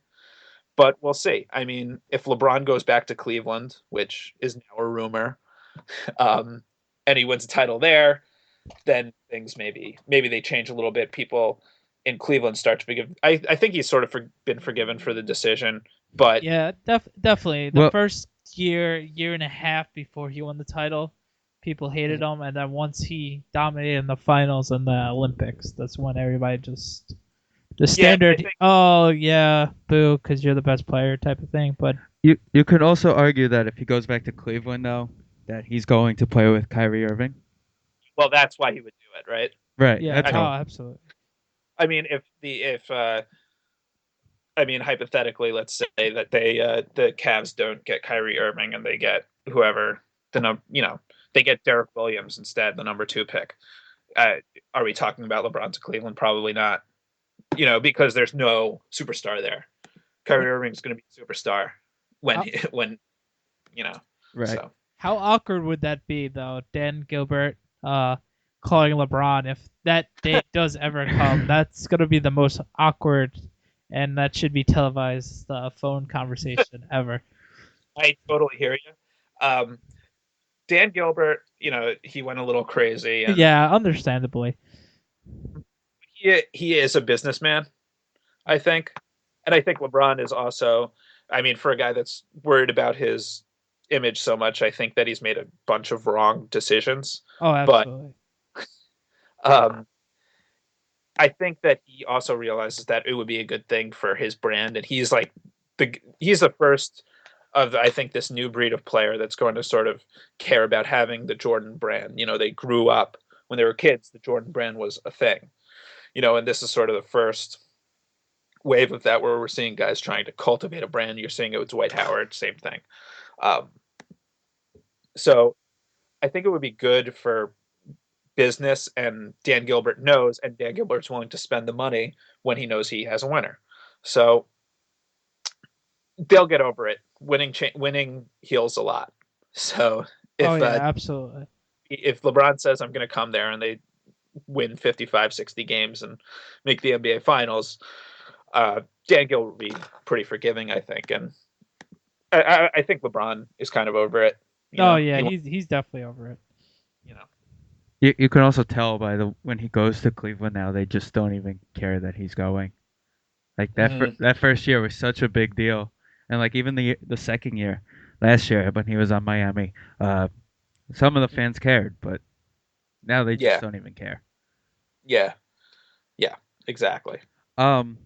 but we'll see. I mean, if LeBron goes back to Cleveland, which is now a rumor, um, and he wins a title there, then things maybe they change a little bit. People in Cleveland start to forgive. I think he's sort of been forgiven for the decision, but Yeah, definitely. The Well, first year and a half before he won the title, people hated him, and then once he dominated in the finals and the Olympics, that's when everybody just the yeah, I standard. think Oh yeah, boo, because you're the best player type of thing. But you could also argue that if he goes back to Cleveland, though, that he's going to play with Kyrie Irving. well that's why he would do it, right? Right. yeah, That's oh, all. absolutely. I mean, if I mean hypothetically, let's say that the Cavs don't get Kyrie Irving and they get whoever they get Derek Williams instead, the number 2 pick. Uh, are we talking about LeBron to Cleveland? Probably not. Because there's no superstar there. Kyrie Irving's going to be a superstar when How, when you know. Right. So how awkward would that be though? Dan Gilbert calling LeBron if that day does ever come. That's gonna be the most awkward, and that should be televised phone conversation ever. I totally hear you. Um, Dan Gilbert, he went a little crazy, and Yeah, understandably. he is a businessman, I think, and I think LeBron is also. I mean, for a guy that's worried about his image so much, I think that he's made a bunch of wrong decisions. Oh, But absolutely. um, I think that he also realizes that it would be a good thing for his brand, and he's the first of I think this new breed of player that's going to sort of care about having the Jordan brand. They grew up when they were kids. The Jordan brand was a thing. And this is sort of the first wave of that where we're seeing guys trying to cultivate a brand. You're seeing it with Dwight Howard, same thing. Um, so I think it would be good for business, and Dan Gilbert knows, and Dan Gilbert's willing to spend the money when he knows he has a winner. So they'll get over it. Winning heals a lot. So Oh if yeah, uh, absolutely. if LeBron says I'm going to come there and they win 55, 60 games and make the NBA Finals, Dan Gilbert will be pretty forgiving, I think, and I think LeBron is kind of over it. Oh yeah, He he's definitely over it. you know You can also tell by the when he goes to Cleveland now, they just don't even care that he's going. Like Mhm. that first year was such a big deal, and like even the second year, last year when he was on Miami, some of the fans cared, but now they just Yeah, don't even care. yeah, yeah, exactly. Um,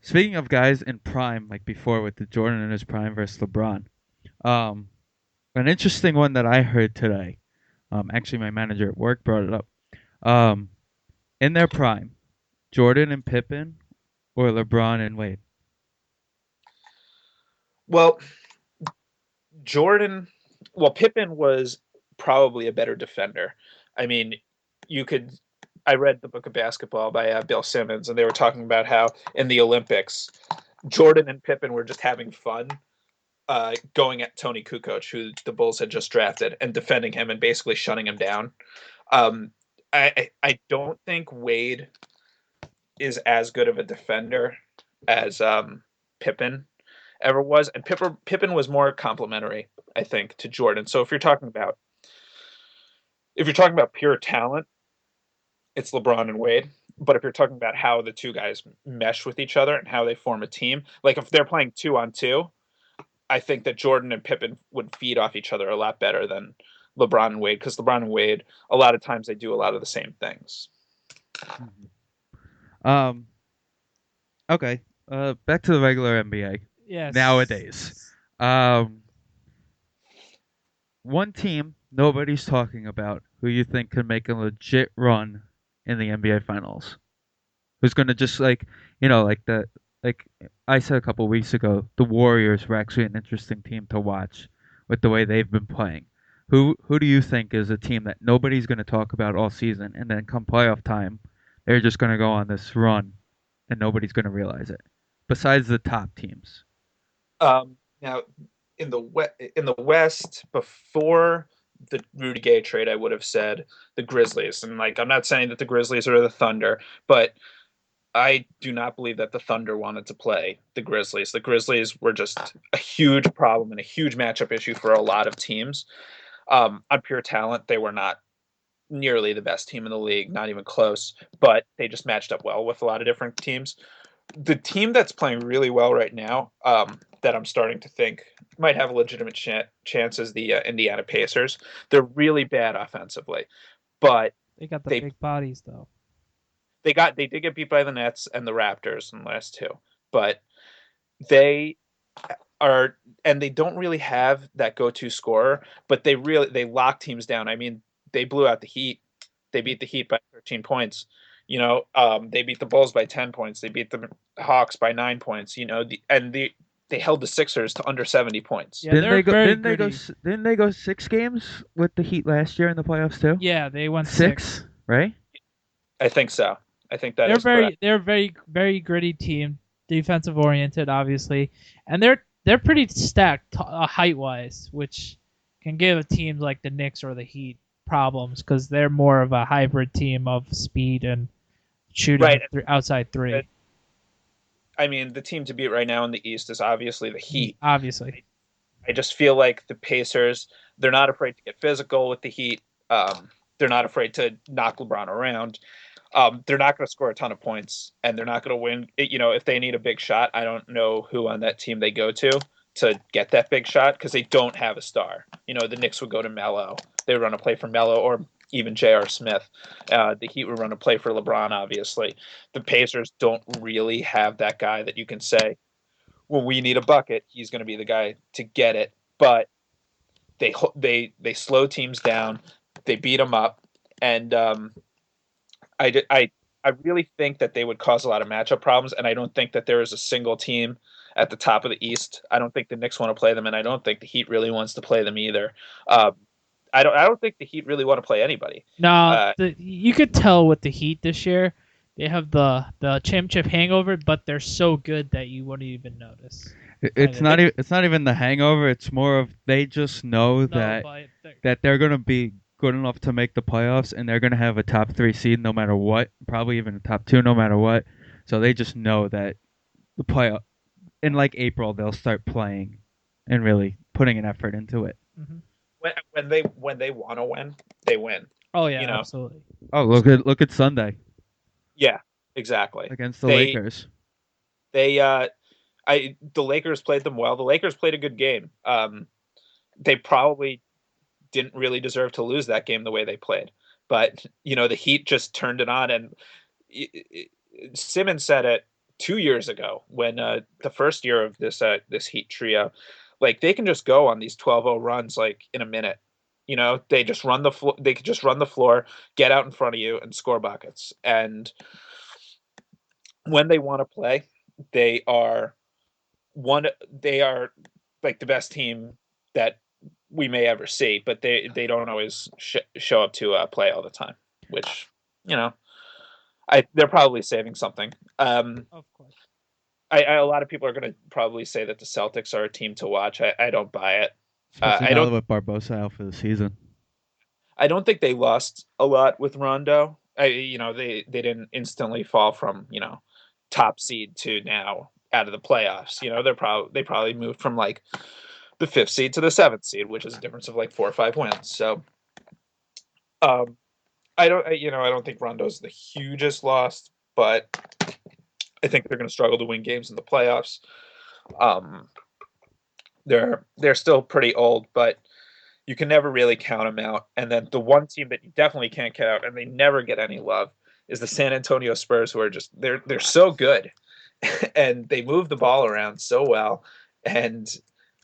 Speaking of guys in prime, like before with the Jordan in his prime versus LeBron, um, an interesting one that I heard today. Actually, my manager at work brought it up. Um, in their prime, Jordan and Pippen or LeBron and Wade. Well, Jordan, well, Pippen was probably a better defender. I mean, you could. I read the book of basketball by Bill Simmons, and they were talking about how in the Olympics, Jordan and Pippen were just having fun going at Tony Kukoc, who the Bulls had just drafted, and defending him and basically shutting him down. Um, I don't think Wade is as good of a defender as Pippen ever was, and Pippen was more complimentary, I think, to Jordan. So if you're talking about pure talent, it's LeBron and Wade. But if you're talking about how the two guys mesh with each other and how they form a team, like if they're playing 2-on-2, I think that Jordan and Pippen would feed off each other a lot better than LeBron and Wade, because LeBron and Wade, a lot of times they do a lot of the same things. Um. Okay. Back to the regular NBA. Yes. Nowadays, one team nobody's talking about who you think could make a legit run in the NBA Finals. Who's gonna just like I said a couple weeks ago, the Warriors were actually an interesting team to watch with the way they've been playing. Who do you think is a team that nobody's gonna talk about all season, and then come playoff time, they're just gonna go on this run, and nobody's gonna realize it, besides the top teams? Now, in the West, before the Rudy Gay trade, I would have said the Grizzlies, and like I'm not saying that the Grizzlies are the Thunder, but I do not believe that the Thunder wanted to play the Grizzlies. The Grizzlies were just a huge problem and a huge matchup issue for a lot of teams. On pure talent, they were not nearly the best team in the league, not even close, but they just matched up well with a lot of different teams. The team that's playing really well right now, that I'm starting to think might have a legitimate chance is the Indiana Pacers. They're really bad offensively, but They got the they big bodies though. they did get beat by the Nets and the Raptors in the last two, but they are, and they don't really have that go-to scorer, but they lock teams down. I mean, they blew out the Heat. They beat the Heat by 13 points. They beat the Bulls by 10 points. They beat the Hawks by 9 points. They held the Sixers to under 70 points. Yeah, they're very gritty. Didn't they go 6 games with the Heat last year in the playoffs too? Yeah, they won Six, right? I think so. I think that they're is correct. They're very gritty team, defensive oriented, obviously, and they're pretty stacked height wise, which can give a team like the Knicks or the Heat problems because they're more of a hybrid team of speed and shooting Right. Outside three. I mean, the team to beat right now in the East is obviously the Heat. Obviously. I just feel like the Pacers, they're not afraid to get physical with the Heat. They're not afraid to knock LeBron around. They're not going to score a ton of points, and they're not going to win. If they need a big shot, I don't know who on that team they go to get that big shot, because they don't have a star. The Knicks would go to Melo. They would run a play for Melo, or even J.R. Smith. The Heat would run a play for LeBron, obviously. The Pacers don't really have that guy that you can say, when we need a bucket, he's going to be the guy to get it. But they slow teams down. They beat them up. And I really think that they would cause a lot of matchup problems, and I don't think that there is a single team at the top of the East. I don't think the Knicks want to play them, and I don't think the Heat really wants to play them either. I don't think the Heat really want to play anybody. No, you could tell with the Heat this year, they have the championship hangover, but they're so good that you wouldn't even notice. It's not even the hangover. It's more of they just know that they're gonna be good enough to make the playoffs, and they're gonna have a top 3 seed no matter what, probably even a top 2 no matter what. So they just know that the playoff in like April they'll start playing and really putting an effort into it. Mm-hmm. When they want to win, they win. Oh yeah, absolutely. Oh, look at Sunday. Yeah, exactly. Against the Lakers. The Lakers played them well. The Lakers played a good game. They probably didn't really deserve to lose that game the way they played, but the Heat just turned it on. And Simmons said it 2 years ago when the first year of this Heat trio, like they can just go on these 12-0 runs like in a minute. They just run the floor. They could just run the floor, get out in front of you, and score buckets. And when they want to play, they are like the best team that we may ever see, but they don't always show up to play all the time, which they're probably saving something. Of course. A lot of people are going to probably say that the Celtics are a team to watch. I don't buy it. Especially now with Barbosa out for the season. I don't think they lost a lot with Rondo. they didn't instantly fall from top seed to now out of the playoffs. They probably moved from like the fifth seed to the seventh seed, which is a difference of like 4 or 5 wins. So um, I don't think Rondo's the hugest loss, but I think they're going to struggle to win games in the playoffs. Um, they're still pretty old, but you can never really count them out. And then the one team that you definitely can't count out, and they never get any love, is the San Antonio Spurs, who are just they're so good, and they move the ball around so well, and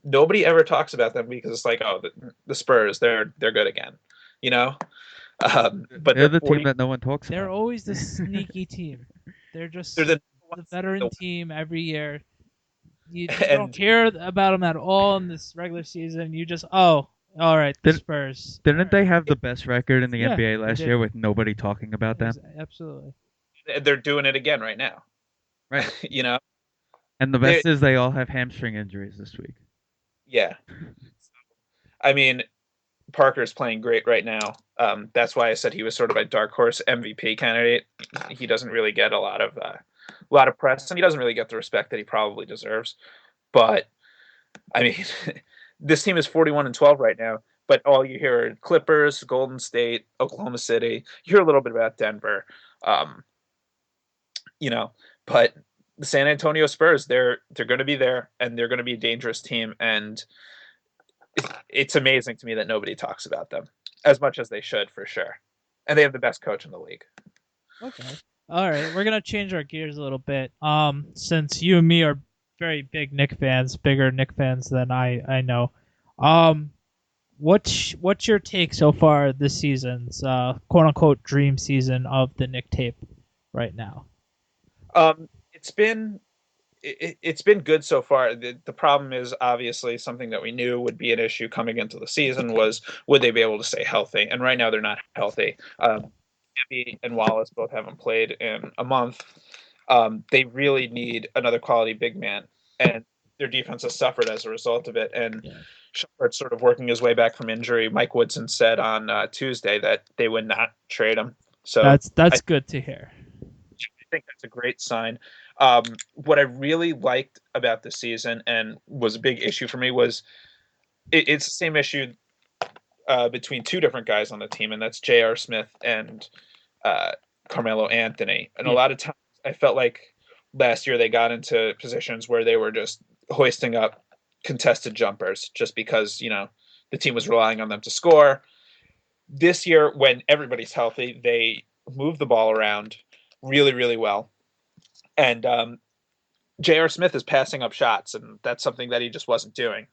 nobody ever talks about them because it's like, oh, the Spurs, they're good again, you know. But They're they're the team 40. that no one talks They're about. always the sneaky team. They're just They're the the veteran team every year. You don't and hear about them at all in this regular season. You just, all right, the Did, Spurs. didn't they have the best record in the Yeah, NBA they last did. year with nobody talking about them? Absolutely. they're doing it again right now. Right. And the They best is they all have hamstring injuries this week. yeah. I mean, Parker's playing great right now. That's why I said he was sort of a dark horse MVP candidate. He doesn't really get a lot of press, and he doesn't really get the respect that he probably deserves. But I mean, this team is 41-12 right now. But all you hear are Clippers, Golden State, Oklahoma City. You hear a little bit about Denver, um, you know. But the San Antonio Spurs, they're going to be there, and they're going to be a dangerous team. And it's amazing to me that nobody talks about them as much as they should, for sure. And they have the best coach in the league. Okay. All right, we're gonna change our gears a little bit. Since you and me are very big Knick fans, bigger Knick fans than I know. What's your take so far this season's quote unquote dream season of the Knick tape right now? It's been it's been good so far. The problem is obviously something that we knew would be an issue coming into the season was would they be able to stay healthy? And right now they're not healthy. Embiid and Wallace both haven't played in a month. They really need another quality big man, and their defense has suffered as a result of it. And Shumpert's sort of working his way back from injury. Mike Woodson said on Tuesday that they would not trade him. So that's good to hear. I think that's a great sign. What I really liked about the season and was a big issue for me was it's the same issue between two different guys on the team, and that's J.R. Smith and Carmelo Anthony. And a lot of times I felt like last year they got into positions where they were just hoisting up contested jumpers just because, the team was relying on them to score. This year, when everybody's healthy, they move the ball around really, really well. And J.R. Smith is passing up shots, and that's something that he just wasn't doing.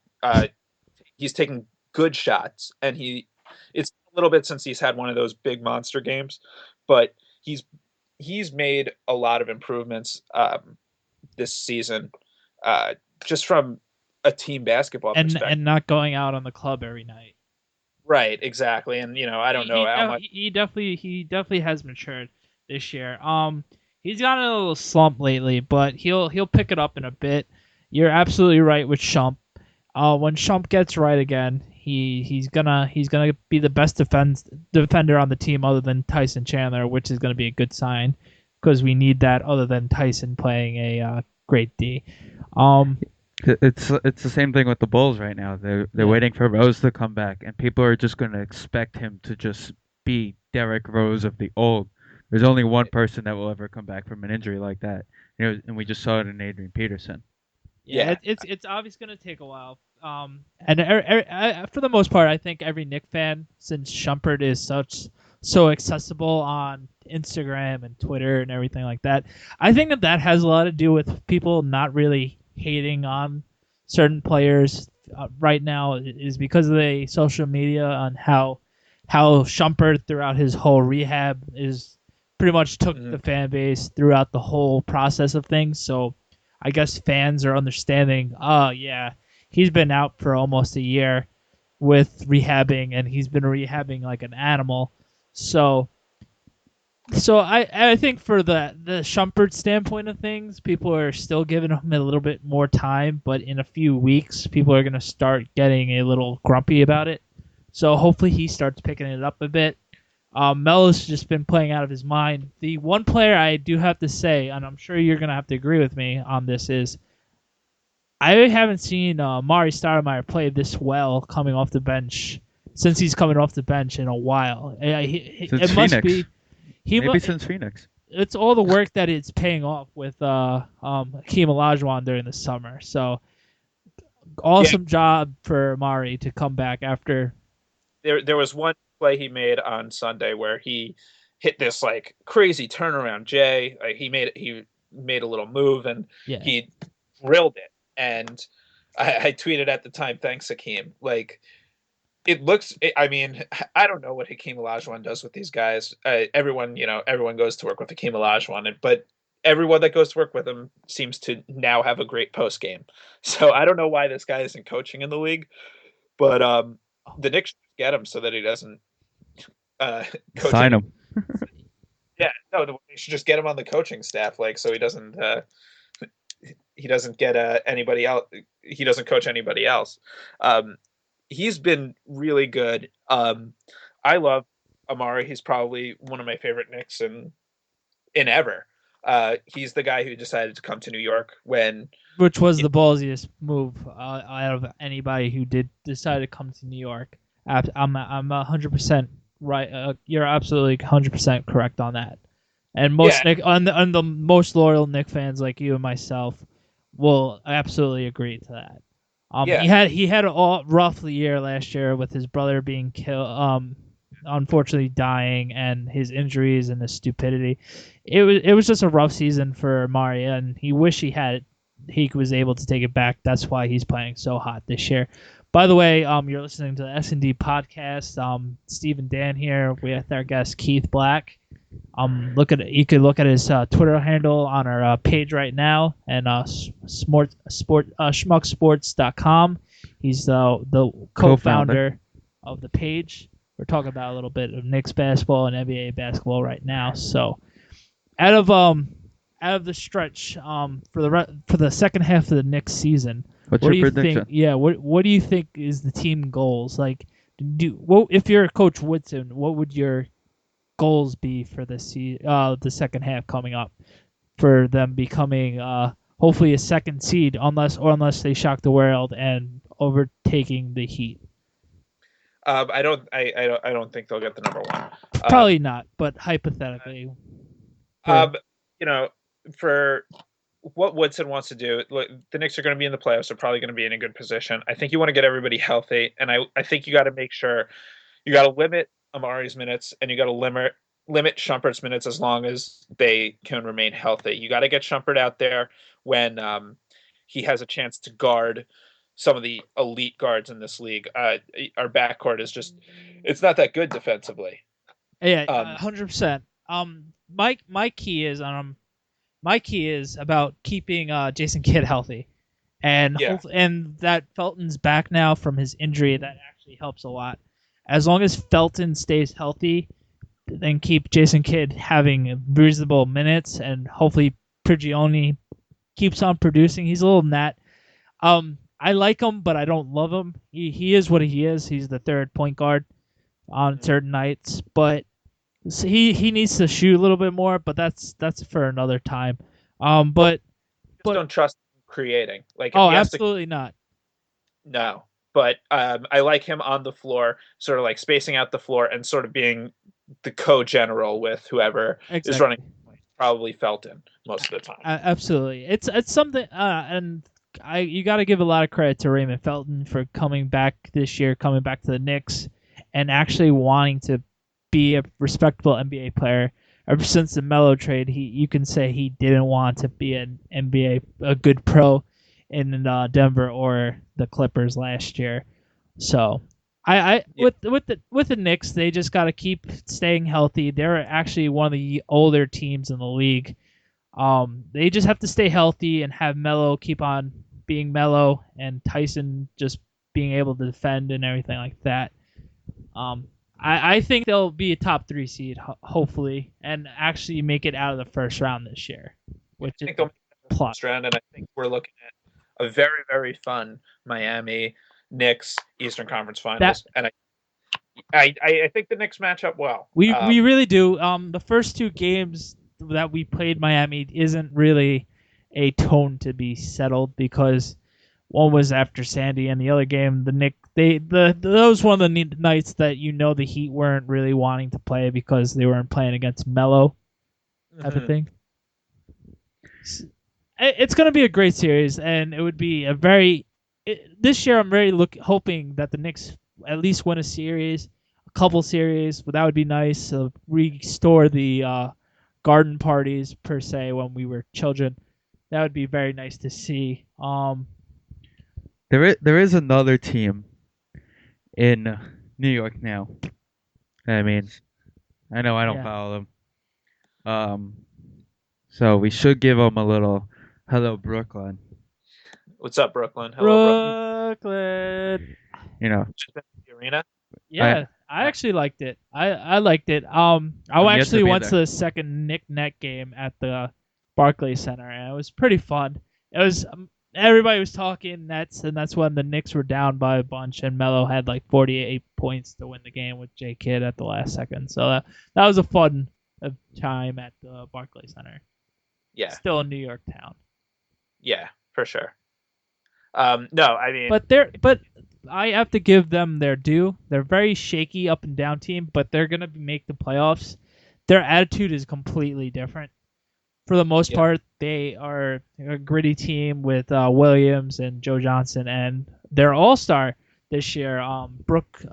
He's taking good shots, and it's a little bit since he's had one of those big monster games, but he's made a lot of improvements this season, just from a team basketball perspective. And not going out on the club every night. Right, exactly. And I don't know how much he definitely has matured this year. He's gotten a little slump lately, but he'll pick it up in a bit. You're absolutely right with Shump. When Shump gets right again, he's gonna be the best defender on the team other than Tyson Chandler, which is gonna be a good sign because we need that other than Tyson playing a great D. It's the same thing with the Bulls right now. They're waiting for Rose to come back, and people are just going to expect him to just be Derrick Rose of the old. There's only one person that will ever come back from an injury like that, and we just saw it in Adrian Peterson. Yeah, it's obviously going to take a while. And for the most part, I think every Knick fan, since Shumpert is so accessible on Instagram and Twitter and everything like that, I think that has a lot to do with people not really hating on certain players right now is because of the social media on how Shumpert throughout his whole rehab is pretty much took the fan base throughout the whole process of things. So I guess fans are understanding, he's been out for almost a year with rehabbing, and he's been rehabbing like an animal. So I think for the Shumpert standpoint of things, people are still giving him a little bit more time, but in a few weeks, people are going to start getting a little grumpy about it. So hopefully he starts picking it up a bit. Melo's just been playing out of his mind. The one player I do have to say, and I'm sure you're gonna have to agree with me on this, is I haven't seen Mari Stoudemire play this well coming off the bench since he's coming off the bench in a while. Since It must Phoenix. be Maybe since Phoenix. it's all the work that it's paying off with Hakeem Olajuwon during the summer. So awesome job for Mari to come back after. There was one play he made on Sunday where he hit this like crazy turnaround Jay. Like he made a little move and he drilled it. And I tweeted at the time, thanks Hakeem. Like it looks. I mean, I don't know what Hakeem Olajuwon does with these guys. Everyone goes to work with Hakeem Olajuwon, but everyone that goes to work with him seems to now have a great post game. So I don't know why this guy isn't coaching in the league, but the Knicks get him so that he doesn't sign him. Yeah, no, they should just get him on the coaching staff, like so he doesn't get anybody else. He doesn't coach anybody else. He's been really good. I love Amari. He's probably one of my favorite Knicks in ever. He's the guy who decided to come to New York which was the ballsiest move out of anybody who did decide to come to New York. I'm 100% right. You're absolutely 100% correct on that. And most Nick on the most loyal Knick fans like you and myself will absolutely agree to that. He had a rough year last year with his brother being killed, unfortunately dying, and his injuries and his stupidity. It was just a rough season for Amari, and he was able to take it back. That's why he's playing so hot this year. By the way, you're listening to the S&D podcast. Steve and Dan here with our guest Keith Black. You could look at his Twitter handle on our page right now, and schmucksports.com. He's the co-founder of the page. We're talking about a little bit of Knicks basketball and NBA basketball right now. So, out of the stretch for the second half of the Knicks season, what's your prediction? What do you think is the team goals? Like, if you're Coach Woodson, what would your goals be for the second half coming up for them becoming hopefully a second seed, unless they shock the world and overtaking the Heat? I don't think they'll get the number one. Probably not, but hypothetically. For what Woodson wants to do, the Knicks are going to be in the playoffs. They're probably going to be in a good position. I think you want to get everybody healthy, and I think you got to make sure you got to limit Amari's minutes, and you got to limit Shumpert's minutes as long as they can remain healthy. You got to get Shumpert out there when he has a chance to guard some of the elite guards in this league. Our backcourt is it's not that good defensively. Yeah, 100%. My key is about keeping Jason Kidd healthy, and that Felton's back now from his injury. That actually helps a lot. As long as Felton stays healthy, then keep Jason Kidd having reasonable minutes, and hopefully Prigioni keeps on producing. He's a little gnat. I like him, but I don't love him. He is what he is. He's the third point guard on certain nights, but he needs to shoot a little bit more. But that's for another time. But don't trust him creating. Like absolutely not. No. But I like him on the floor, sort of like spacing out the floor and sort of being the co-general with whoever is running. Probably Felton most of the time. Absolutely, it's something, and you got to give a lot of credit to Raymond Felton for coming back this year, coming back to the Knicks, and actually wanting to be a respectable NBA player. Ever since the Melo trade, you can say he didn't want to be a good pro in Denver or the Clippers last year. So with the Knicks, they just got to keep staying healthy. They're actually one of the older teams in the league. They just have to stay healthy and have Melo keep on being Melo, and Tyson just being able to defend and everything like that. I think they'll be a top 3 seed, hopefully, and actually make it out of the first round this year. Which I think they'll make the first round, and I think we're looking at a very, very fun Miami Knicks Eastern Conference Finals. I think the Knicks match up well. We really do. The first two games that we played Miami isn't really a tone to be settled because one was after Sandy and the other game the Nick that was one of the nights that the Heat weren't really wanting to play because they weren't playing against Melo type of thing. It's going to be a great series, and it would be a very this year. I'm very hoping that the Knicks at least win a series, a couple series. But that would be nice. Restore the garden parties per se when we were children. That would be very nice to see. There is another team in New York now. I mean, I know I don't follow them. So we should give them a little hello, Brooklyn. What's up, Brooklyn? Hello, Brooklyn. You know, the arena. Yeah, I actually liked it. I liked it. I actually went to the second Nick Net game at the Barclays Center, and it was pretty fun. It was everybody was talking Nets, and that's when the Knicks were down by a bunch, and Melo had like 48 points to win the game with J Kidd at the last second. So that was a fun time at the Barclays Center. Yeah, still in New York town. Yeah, for sure. No, I mean, but I have to give them their due. They're very shaky up and down team, but they're gonna make the playoffs. Their attitude is completely different. For the most part, they are a gritty team with Williams and Joe Johnson, and their all-star this year, Brooke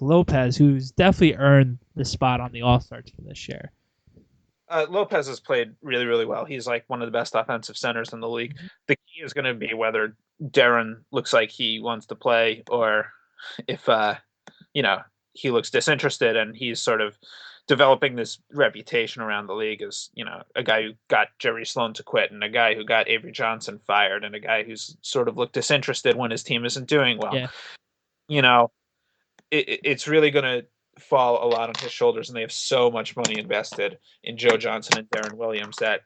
Lopez, who's definitely earned the spot on the all-star team this year. Lopez has played really, really well. He's like one of the best offensive centers in the league. The key is going to be whether Darren looks like he wants to play or if, he looks disinterested and he's sort of developing this reputation around the league as, a guy who got Jerry Sloan to quit and a guy who got Avery Johnson fired and a guy who's sort of looked disinterested when his team isn't doing well. Yeah. It's really going to fall a lot on his shoulders, and they have so much money invested in Joe Johnson and Darren Williams that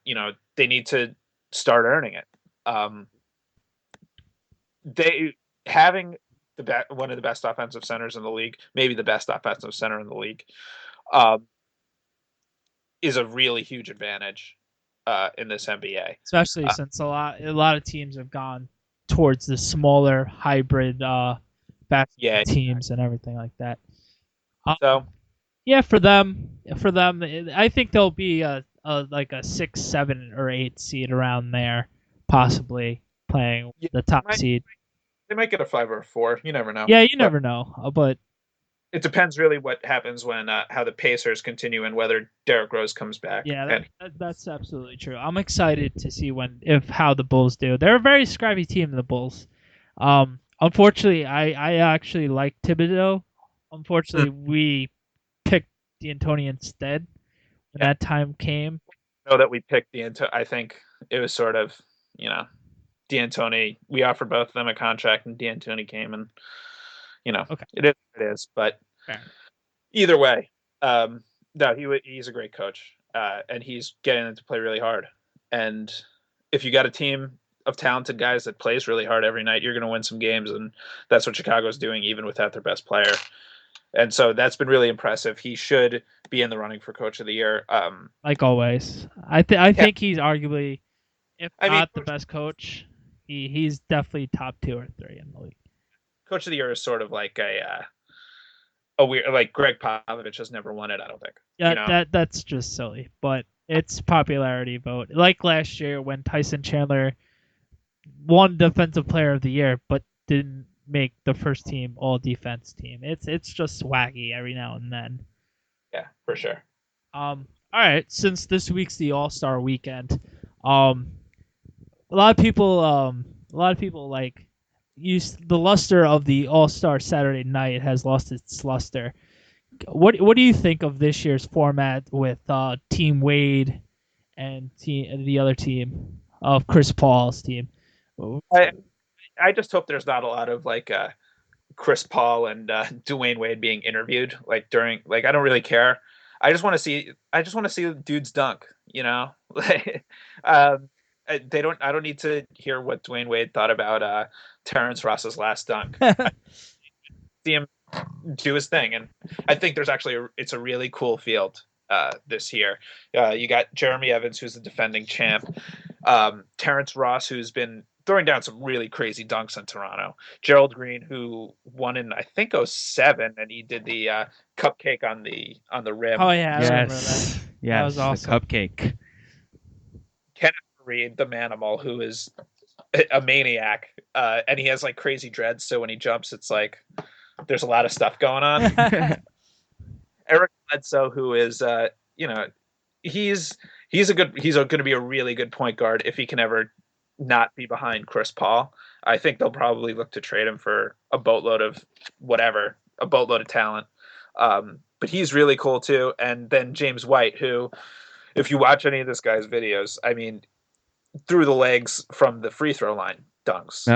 they need to start earning it. They having one of the best offensive centers in the league, maybe the best offensive center in the league, is a really huge advantage in this NBA. Especially since a lot of teams have gone towards the smaller hybrid basketball teams and everything like that. So, yeah, for them, I think they'll be like a 6, 7, or 8 seed around there, possibly playing the top seed. They might get a 5 or a 4. You never know. Yeah, you never know. But it depends really what happens when how the Pacers continue and whether Derrick Rose comes back. Yeah, that's absolutely true. I'm excited to see how the Bulls do. They're a very scrappy team, the Bulls. Unfortunately, I actually like Thibodeau. Unfortunately, we picked D'Antoni instead when that time came. I know that we picked D'Antoni. I think it was sort of, D'Antoni. We offered both of them a contract, and D'Antoni came, and it is what it is. But either way, no, he's a great coach, and he's getting them to play really hard. And if you got a team of talented guys that plays really hard every night, you're going to win some games, and that's what Chicago's doing, even without their best player. And so that's been really impressive. He should be in the running for Coach of the Year. Like always, I think he's arguably, if not the best coach, he's definitely top 2 or 3 in the league. Coach of the Year is sort of like a weird, like Greg Popovich has never won it. I don't think. Yeah, that's just silly, but it's popularity vote. Like last year when Tyson Chandler won Defensive Player of the Year, but didn't make the first team all defense team. It's just swaggy every now and then. Yeah, for sure. All right, since this week's the All-Star weekend, a lot of people like use the luster of the All-Star Saturday night has lost its luster. What do you think of this year's format with Team Wade and the other team of Chris Paul's team? I just hope there's not a lot of like Chris Paul and Dwayne Wade being interviewed during I don't really care. I just want to see dudes dunk. I don't need to hear what Dwayne Wade thought about Terrence Ross's last dunk. See him do his thing. And I think there's actually it's a really cool field this year. You got Jeremy Evans, who's the defending champ, Terrence Ross, who's been throwing down some really crazy dunks in Toronto, Gerald Green, who won in I think '07, and he did the cupcake on the rim. Oh yeah, I remember that. Yes, was awesome. the cupcake. Kenneth Reed, the Manimal, who is a maniac, and he has like crazy dreads. So when he jumps, it's like there's a lot of stuff going on. Eric Bledsoe, who is he's going to be a really good point guard if he can ever not be behind Chris Paul. I think they'll probably look to trade him for a boatload of talent. But he's really cool too. And then James White, who, if you watch any of this guy's videos, I mean, through the legs from the free throw line dunks.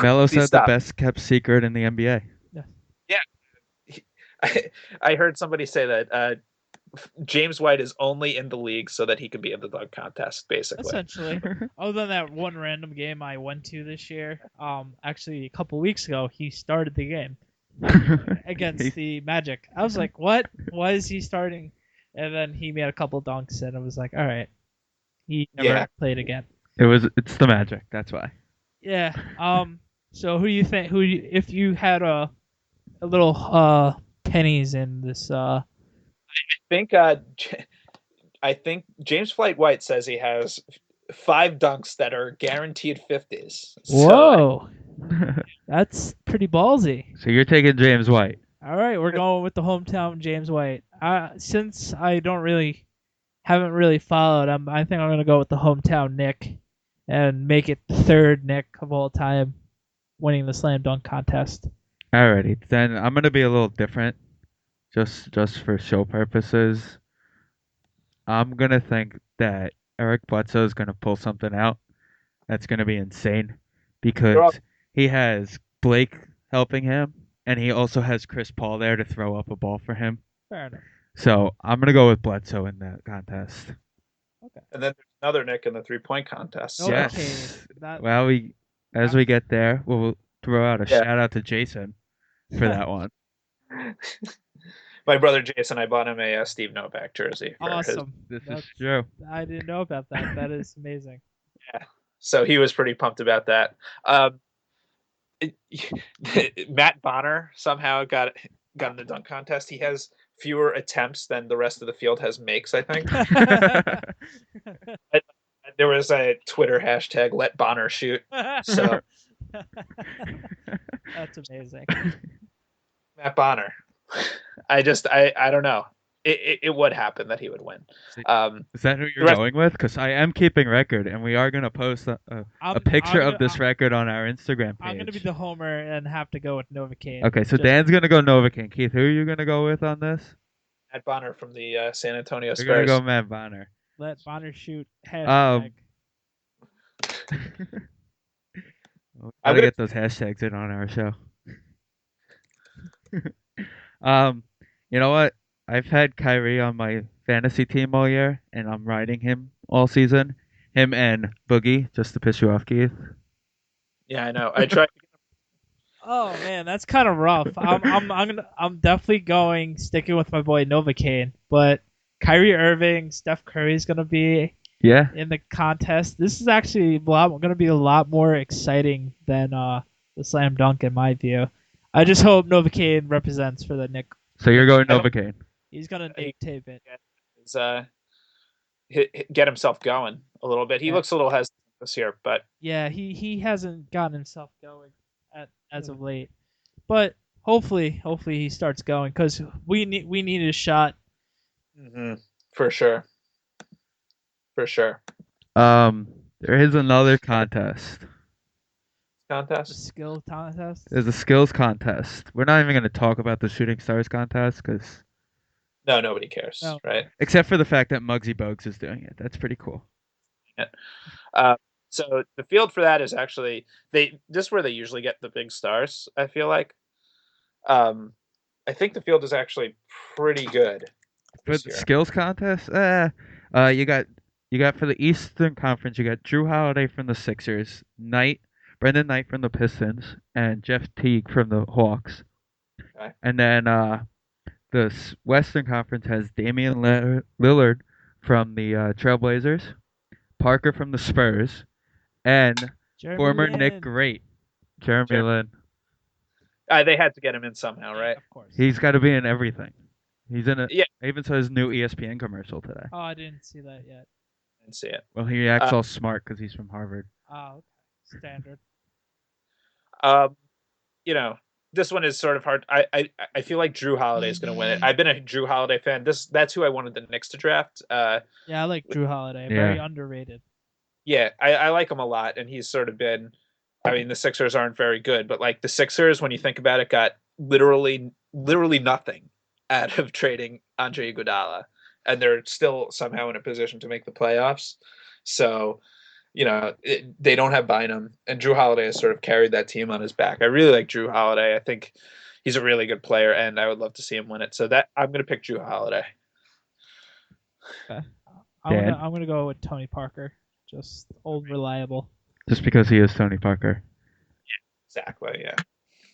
Melo said the best kept secret in the NBA. Yeah. I heard somebody say that James White is only in the league so that he can be in the dunk contest, basically. Essentially. Other than that one random game I went to this year, actually a couple weeks ago, he started the game against the Magic. I was like, what? Why is he starting? And then he made a couple dunks, and I was like, all right. He never played again. It's the Magic, that's why. Yeah. So who do you think? If you had a little pennies in this? I think James White says he has 5 dunks that are guaranteed 50s. Whoa, that's pretty ballsy. So you're taking James White. All right, we're going with the hometown James White. Since I haven't really followed, I think I'm gonna go with the hometown Nick, and make it the third Nick of all time, winning the slam dunk contest. Alrighty, then I'm gonna be a little different, just for show purposes. I'm gonna think that Eric Bledsoe is gonna pull something out that's gonna be insane, because he has Blake helping him, and he also has Chris Paul there to throw up a ball for him. Fair enough. So I'm gonna go with Bledsoe in that contest. Okay. And then there's another Nick in the 3-point contest. Yes. Well, we get there, we'll throw out a shout out to Jason for that one. My brother Jason, I bought him a Steve Novak jersey. Awesome. This is true. I didn't know about that. That is amazing. Yeah. So he was pretty pumped about that. Matt Bonner somehow got in the dunk contest. He has fewer attempts than the rest of the field has makes, I think. There was a Twitter hashtag "Let Bonner shoot." So that's amazing. Matt Bonner. I don't know. It would happen that he would win. Is that who you're going with? Because I am keeping record, and we are going to post a picture of this record on our Instagram page. I'm going to be the homer and have to go with Novocaine. Okay, so Dan's going to go Novocaine. Keith, who are you going to go with on this? Matt Bonner from the San Antonio Spurs. You're going to go Matt Bonner. Let Bonner shoot. Hashtag. I'm going to get those hashtags in on our show. You know what? I've had Kyrie on my fantasy team all year, and I'm riding him all season. Him and Boogie, just to piss you off, Keith. Yeah, I know. I tried. Oh man, that's kind of rough. I'm definitely sticking with my boy Novocaine, but Kyrie Irving, Steph Curry's gonna be in the contest. This is actually going to be a lot more exciting than the slam dunk in my view. I just hope Novocaine represents for the Nick. So you're going Novocaine. He's gonna tape it. Get himself going a little bit. He looks a little hesitant this year, but he hasn't gotten himself going as of late. But hopefully he starts going, because we need a shot. Mm-hmm. For sure. There is another contest. A skill contest? There's a skills contest. We're not even going to talk about the Shooting Stars contest, because no, nobody cares, right? Except for the fact that Muggsy Bogues is doing it. That's pretty cool. Yeah. So the field for that is actually this is where they usually get the big stars, I feel like. I think the field is actually pretty good. For the skills contest, you got for the Eastern Conference, you got Drew Holiday from the Sixers, Brendan Knight from the Pistons, and Jeff Teague from the Hawks. Okay. And then the Western Conference has Damian Lillard from the Trailblazers, Parker from the Spurs, and Jeremy former Nick Lin. great Jeremy Sure. Lin. They had to get him in somehow, Yeah, right? of course. He's got to be in everything. He's in it. Yeah, I even saw his new ESPN commercial today. Oh, I didn't see that yet. I didn't see it. Well, he acts Uh, all smart because he's from Harvard. Oh, okay. Standard. um, you know, this one is sort of hard. I feel like Drew Holiday is going to win it. I've been a Drew Holiday fan. That's who I wanted the Knicks to draft. Yeah, I like Drew Holiday. Yeah. Very underrated. Yeah, I like him a lot, and he's sort of been. I mean, the Sixers aren't very good, but like the Sixers, when you think about it, got literally nothing out of trading Andre Iguodala, and they're still somehow in a position to make the playoffs. So, they don't have Bynum, and Drew Holiday has sort of carried that team on his back. I really like Drew Holiday. I think he's a really good player, and I would love to see him win it. So that I'm going to pick Drew Holiday. Okay. Dan? I'm gonna go with Tony Parker. Just old reliable. Just because he is Tony Parker. Exactly. Yeah.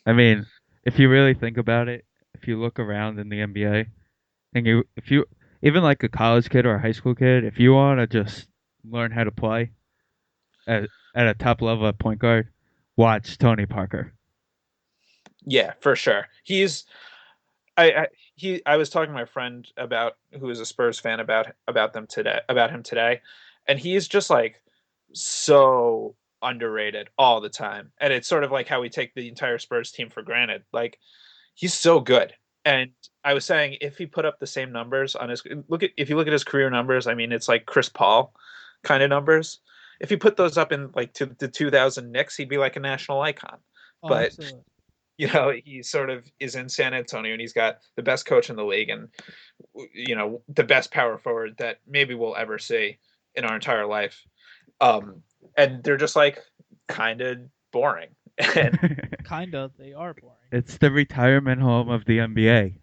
I mean, if you really think about it, if you look around in the NBA, and if you, even like a college kid or a high school kid, if you want to just learn how to play at a top level at point guard, watch Tony Parker. Yeah, for sure. I was talking to my friend about who is a Spurs fan about him today, and he's just like so underrated all the time. And it's sort of like how we take the entire Spurs team for granted. Like he's so good. And I was saying if he put up the same numbers on his if you look at his career numbers, I mean it's like Chris Paul kind of numbers. If he put those up in like to the 2000 Knicks, he'd be like a national icon. Oh, But absolutely. he sort of is in San Antonio and he's got the best coach in the league and the best power forward that maybe we'll ever see in our entire life. And they're just like kind of boring. And Kinda. They are boring. It's the retirement home of the NBA.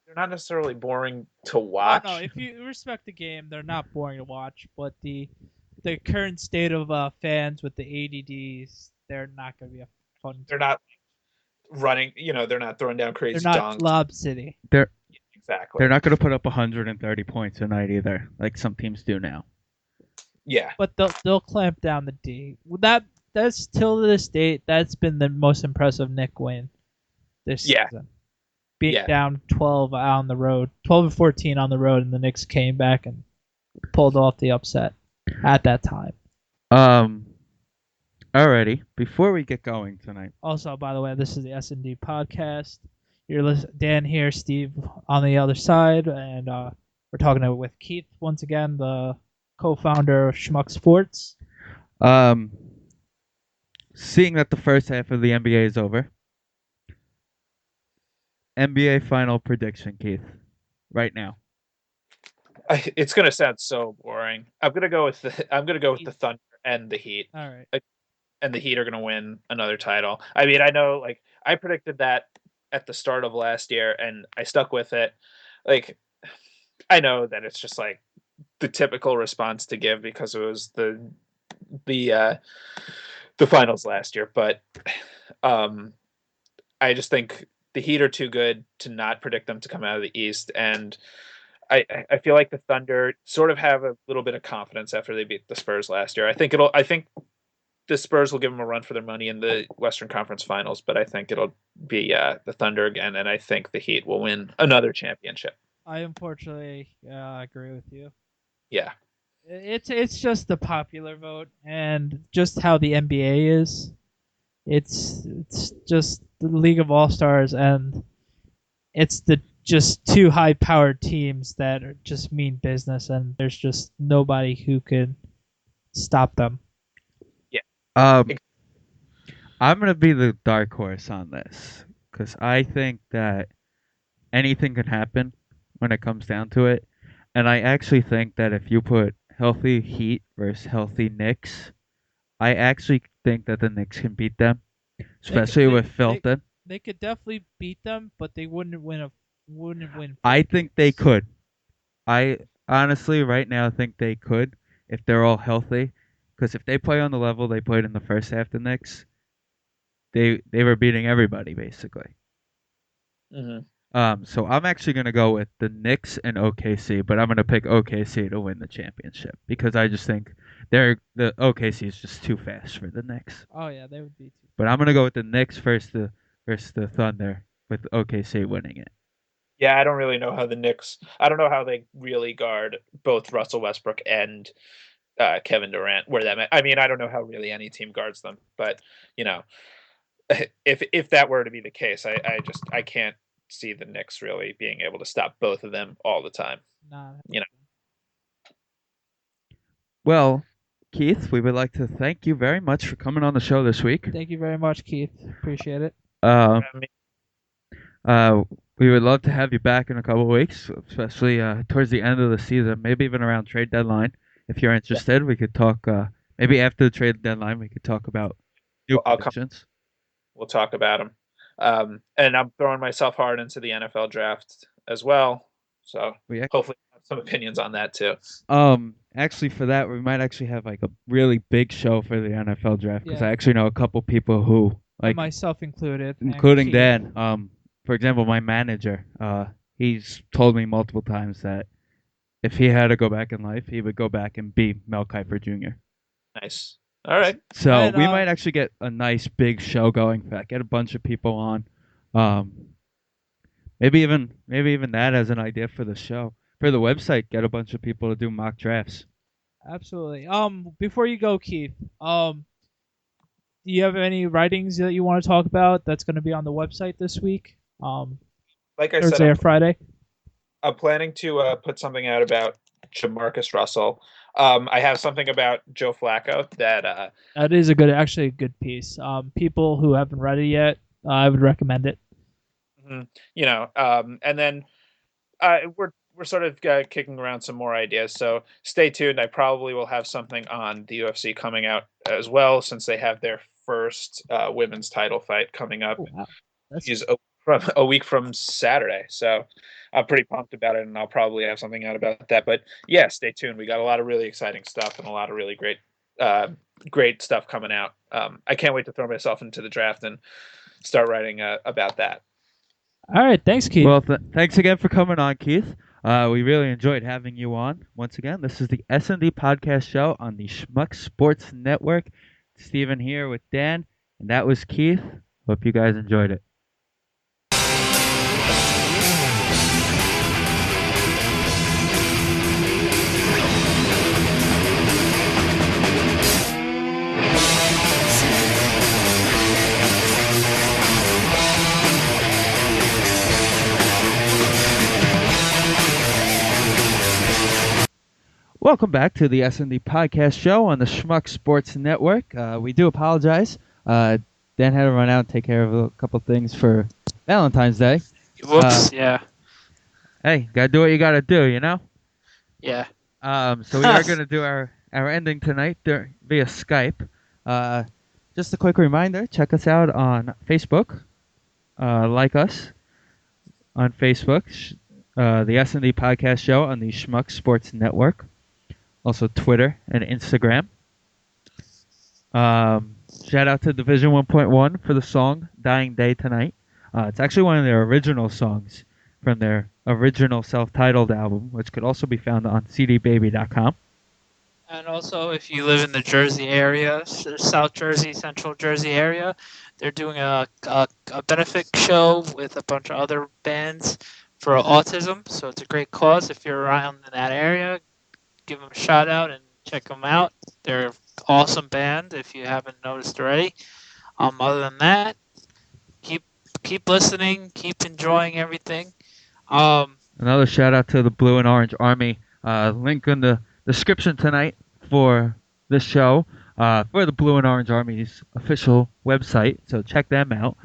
they're not necessarily boring to Oh watch. no, if you respect the game, they're not boring to watch. But the current state of fans with the ADDs, they're not gonna be a fun. They're not running, they're not throwing down crazy They're not dunks. Lob City. Exactly. They're not going to put up 130 points a night either, like some teams do now. Yeah. But they'll clamp down the D. That's till this date. That's been the most impressive Nick win this season. Being down 12 on the road, 12 and 14 on the road, and the Knicks came back and pulled off the upset at that time. Alrighty, before we get going tonight. Also, by the way, this is the Sndpodcast. You're Dan here, Steve on the other side, and we're talking with Keith once again, the co-founder of Schmuck Sports. Seeing that the first half of the NBA is over, NBA final prediction, Keith, right now. It's gonna sound so boring. I'm gonna go with the Thunder and the Heat. All right. And the Heat are gonna win another title. I mean, I know, like I predicted that at the start of last year, and I stuck with it. Like, I know that it's just like the typical response to give because it was the finals last year, but I just think the Heat are too good to not predict them to come out of the East, and I feel like the Thunder sort of have a little bit of confidence after they beat the Spurs last year. I think the Spurs will give them a run for their money in the Western Conference Finals, but I think it'll be the Thunder again, and I think the Heat will win another championship. I unfortunately agree with you. Yeah. It's just the popular vote and just how the NBA is. It's just the League of All-Stars, and it's the just two high-powered teams that just mean business, and there's just nobody who could stop them. I'm gonna be the dark horse on this because I think that anything can happen when it comes down to it, and I actually think that if you put healthy Heat versus healthy Knicks, I actually think that the Knicks can beat them, especially with Felton. They could definitely beat them, but they wouldn't win. I think they could. I honestly, right now, think they could if they're all healthy. Because if they play on the level they played in the first half, the Knicks, they were beating everybody basically. So I'm actually going to go with the Knicks and OKC, but I'm going to pick OKC to win the championship because I just think the OKC is just too fast for the Knicks. Oh yeah, they would be too. But I'm going to go with the Knicks versus the Thunder with OKC winning it. Yeah, I don't really know how the Knicks. I don't know how they really guard both Russell Westbrook and Kevin Durant. I mean, I don't know how really any team guards them, but you know, if that were to be the case, I can't see the Knicks really being able to stop both of them all the time. Nah. You know. Well, Keith, we would like to thank you very much for coming on the show this week. Thank you very much, Keith. Appreciate it. We would love to have you back in a couple of weeks, especially towards the end of the season, maybe even around trade deadline. If you're interested, we could talk. Maybe after the trade deadline, we could talk about new positions. We'll talk about them. And I'm throwing myself hard into the NFL draft as well, so hopefully have some opinions on that too. Actually, for that, we might actually have like a really big show for the NFL draft because I actually know a couple people who, like myself included, including Dan. For example, my manager, he's told me multiple times that if he had to go back in life, he would go back and be Mel Kiper Jr. Nice. All right. So we might actually get a nice big show going. Get a bunch of people on. Maybe even that as an idea for the show. For the website, get a bunch of people to do mock drafts. Absolutely. Before you go, Keith, do you have any writings that you want to talk about that's going to be on the website this week? Like I Thursday said, or Friday. I'm planning to put something out about Jamarcus Russell. I have something about Joe Flacco that is actually a good piece. People who haven't read it yet, I would recommend it. You know, and then we're sort of kicking around some more ideas, so stay tuned. I probably will have something on the UFC coming out as well, since they have their first women's title fight coming up. Oh, wow. That's a week from Saturday, so I'm pretty pumped about it, and I'll probably have something out about that. But yeah, stay tuned. We got a lot of really exciting stuff and a lot of really great stuff coming out. I can't wait to throw myself into the draft and start writing about that. All right, thanks, Keith. Well, thanks again for coming on, Keith. We really enjoyed having you on. Once again, this is the Sndpodcast show on the Schmuck Sports Network. Steven here with Dan, and that was Keith. Hope you guys enjoyed it. Welcome back to the Sndpodcast show on the Schmuck Sports Network. We do apologize. Dan had to run out and take care of a couple things for Valentine's Day. Whoops, yeah. Hey, gotta do what you gotta do, you know? Yeah. So we are gonna do our ending tonight via Skype. Just a quick reminder, check us out on Facebook. Like us on Facebook. The Sndpodcast show on the Schmuck Sports Network. Also Twitter and Instagram. Shout out to Division 1.1 for the song Dying Day Tonight. It's actually one of their original songs from their original self-titled album, which could also be found on cdbaby.com. And also, if you live in the Jersey area, South Jersey, Central Jersey area, they're doing a benefit show with a bunch of other bands for autism. So it's a great cause. If you're around in that area, give them a shout out and check them out. They're an awesome band if you haven't noticed already. Other than that, keep listening, keep enjoying everything. Another shout out to the Blue and Orange Army. Link in the description tonight for this show for the Blue and Orange Army's official website. So check them out.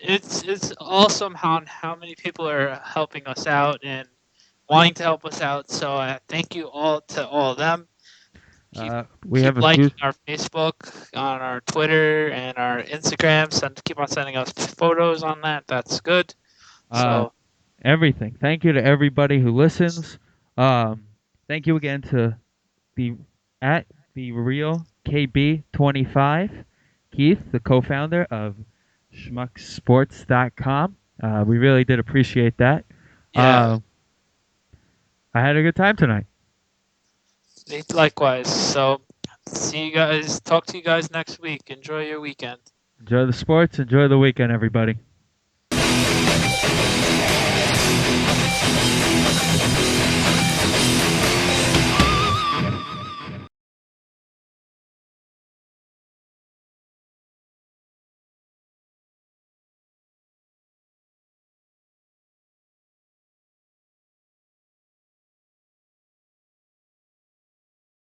It's awesome how many people are helping us out and wanting to help us out. So thank you all to all of them. Keep liking our Facebook, on our Twitter, and our Instagram. Keep on sending us photos on that. That's good. Everything. Thank you to everybody who listens. Thank you again to the real KB25. Keith, the co-founder of Schmucksports.com. We really did appreciate that. Yeah. I had a good time tonight. Likewise. So, see you guys. Talk to you guys next week. Enjoy your weekend. Enjoy the sports. Enjoy the weekend, everybody.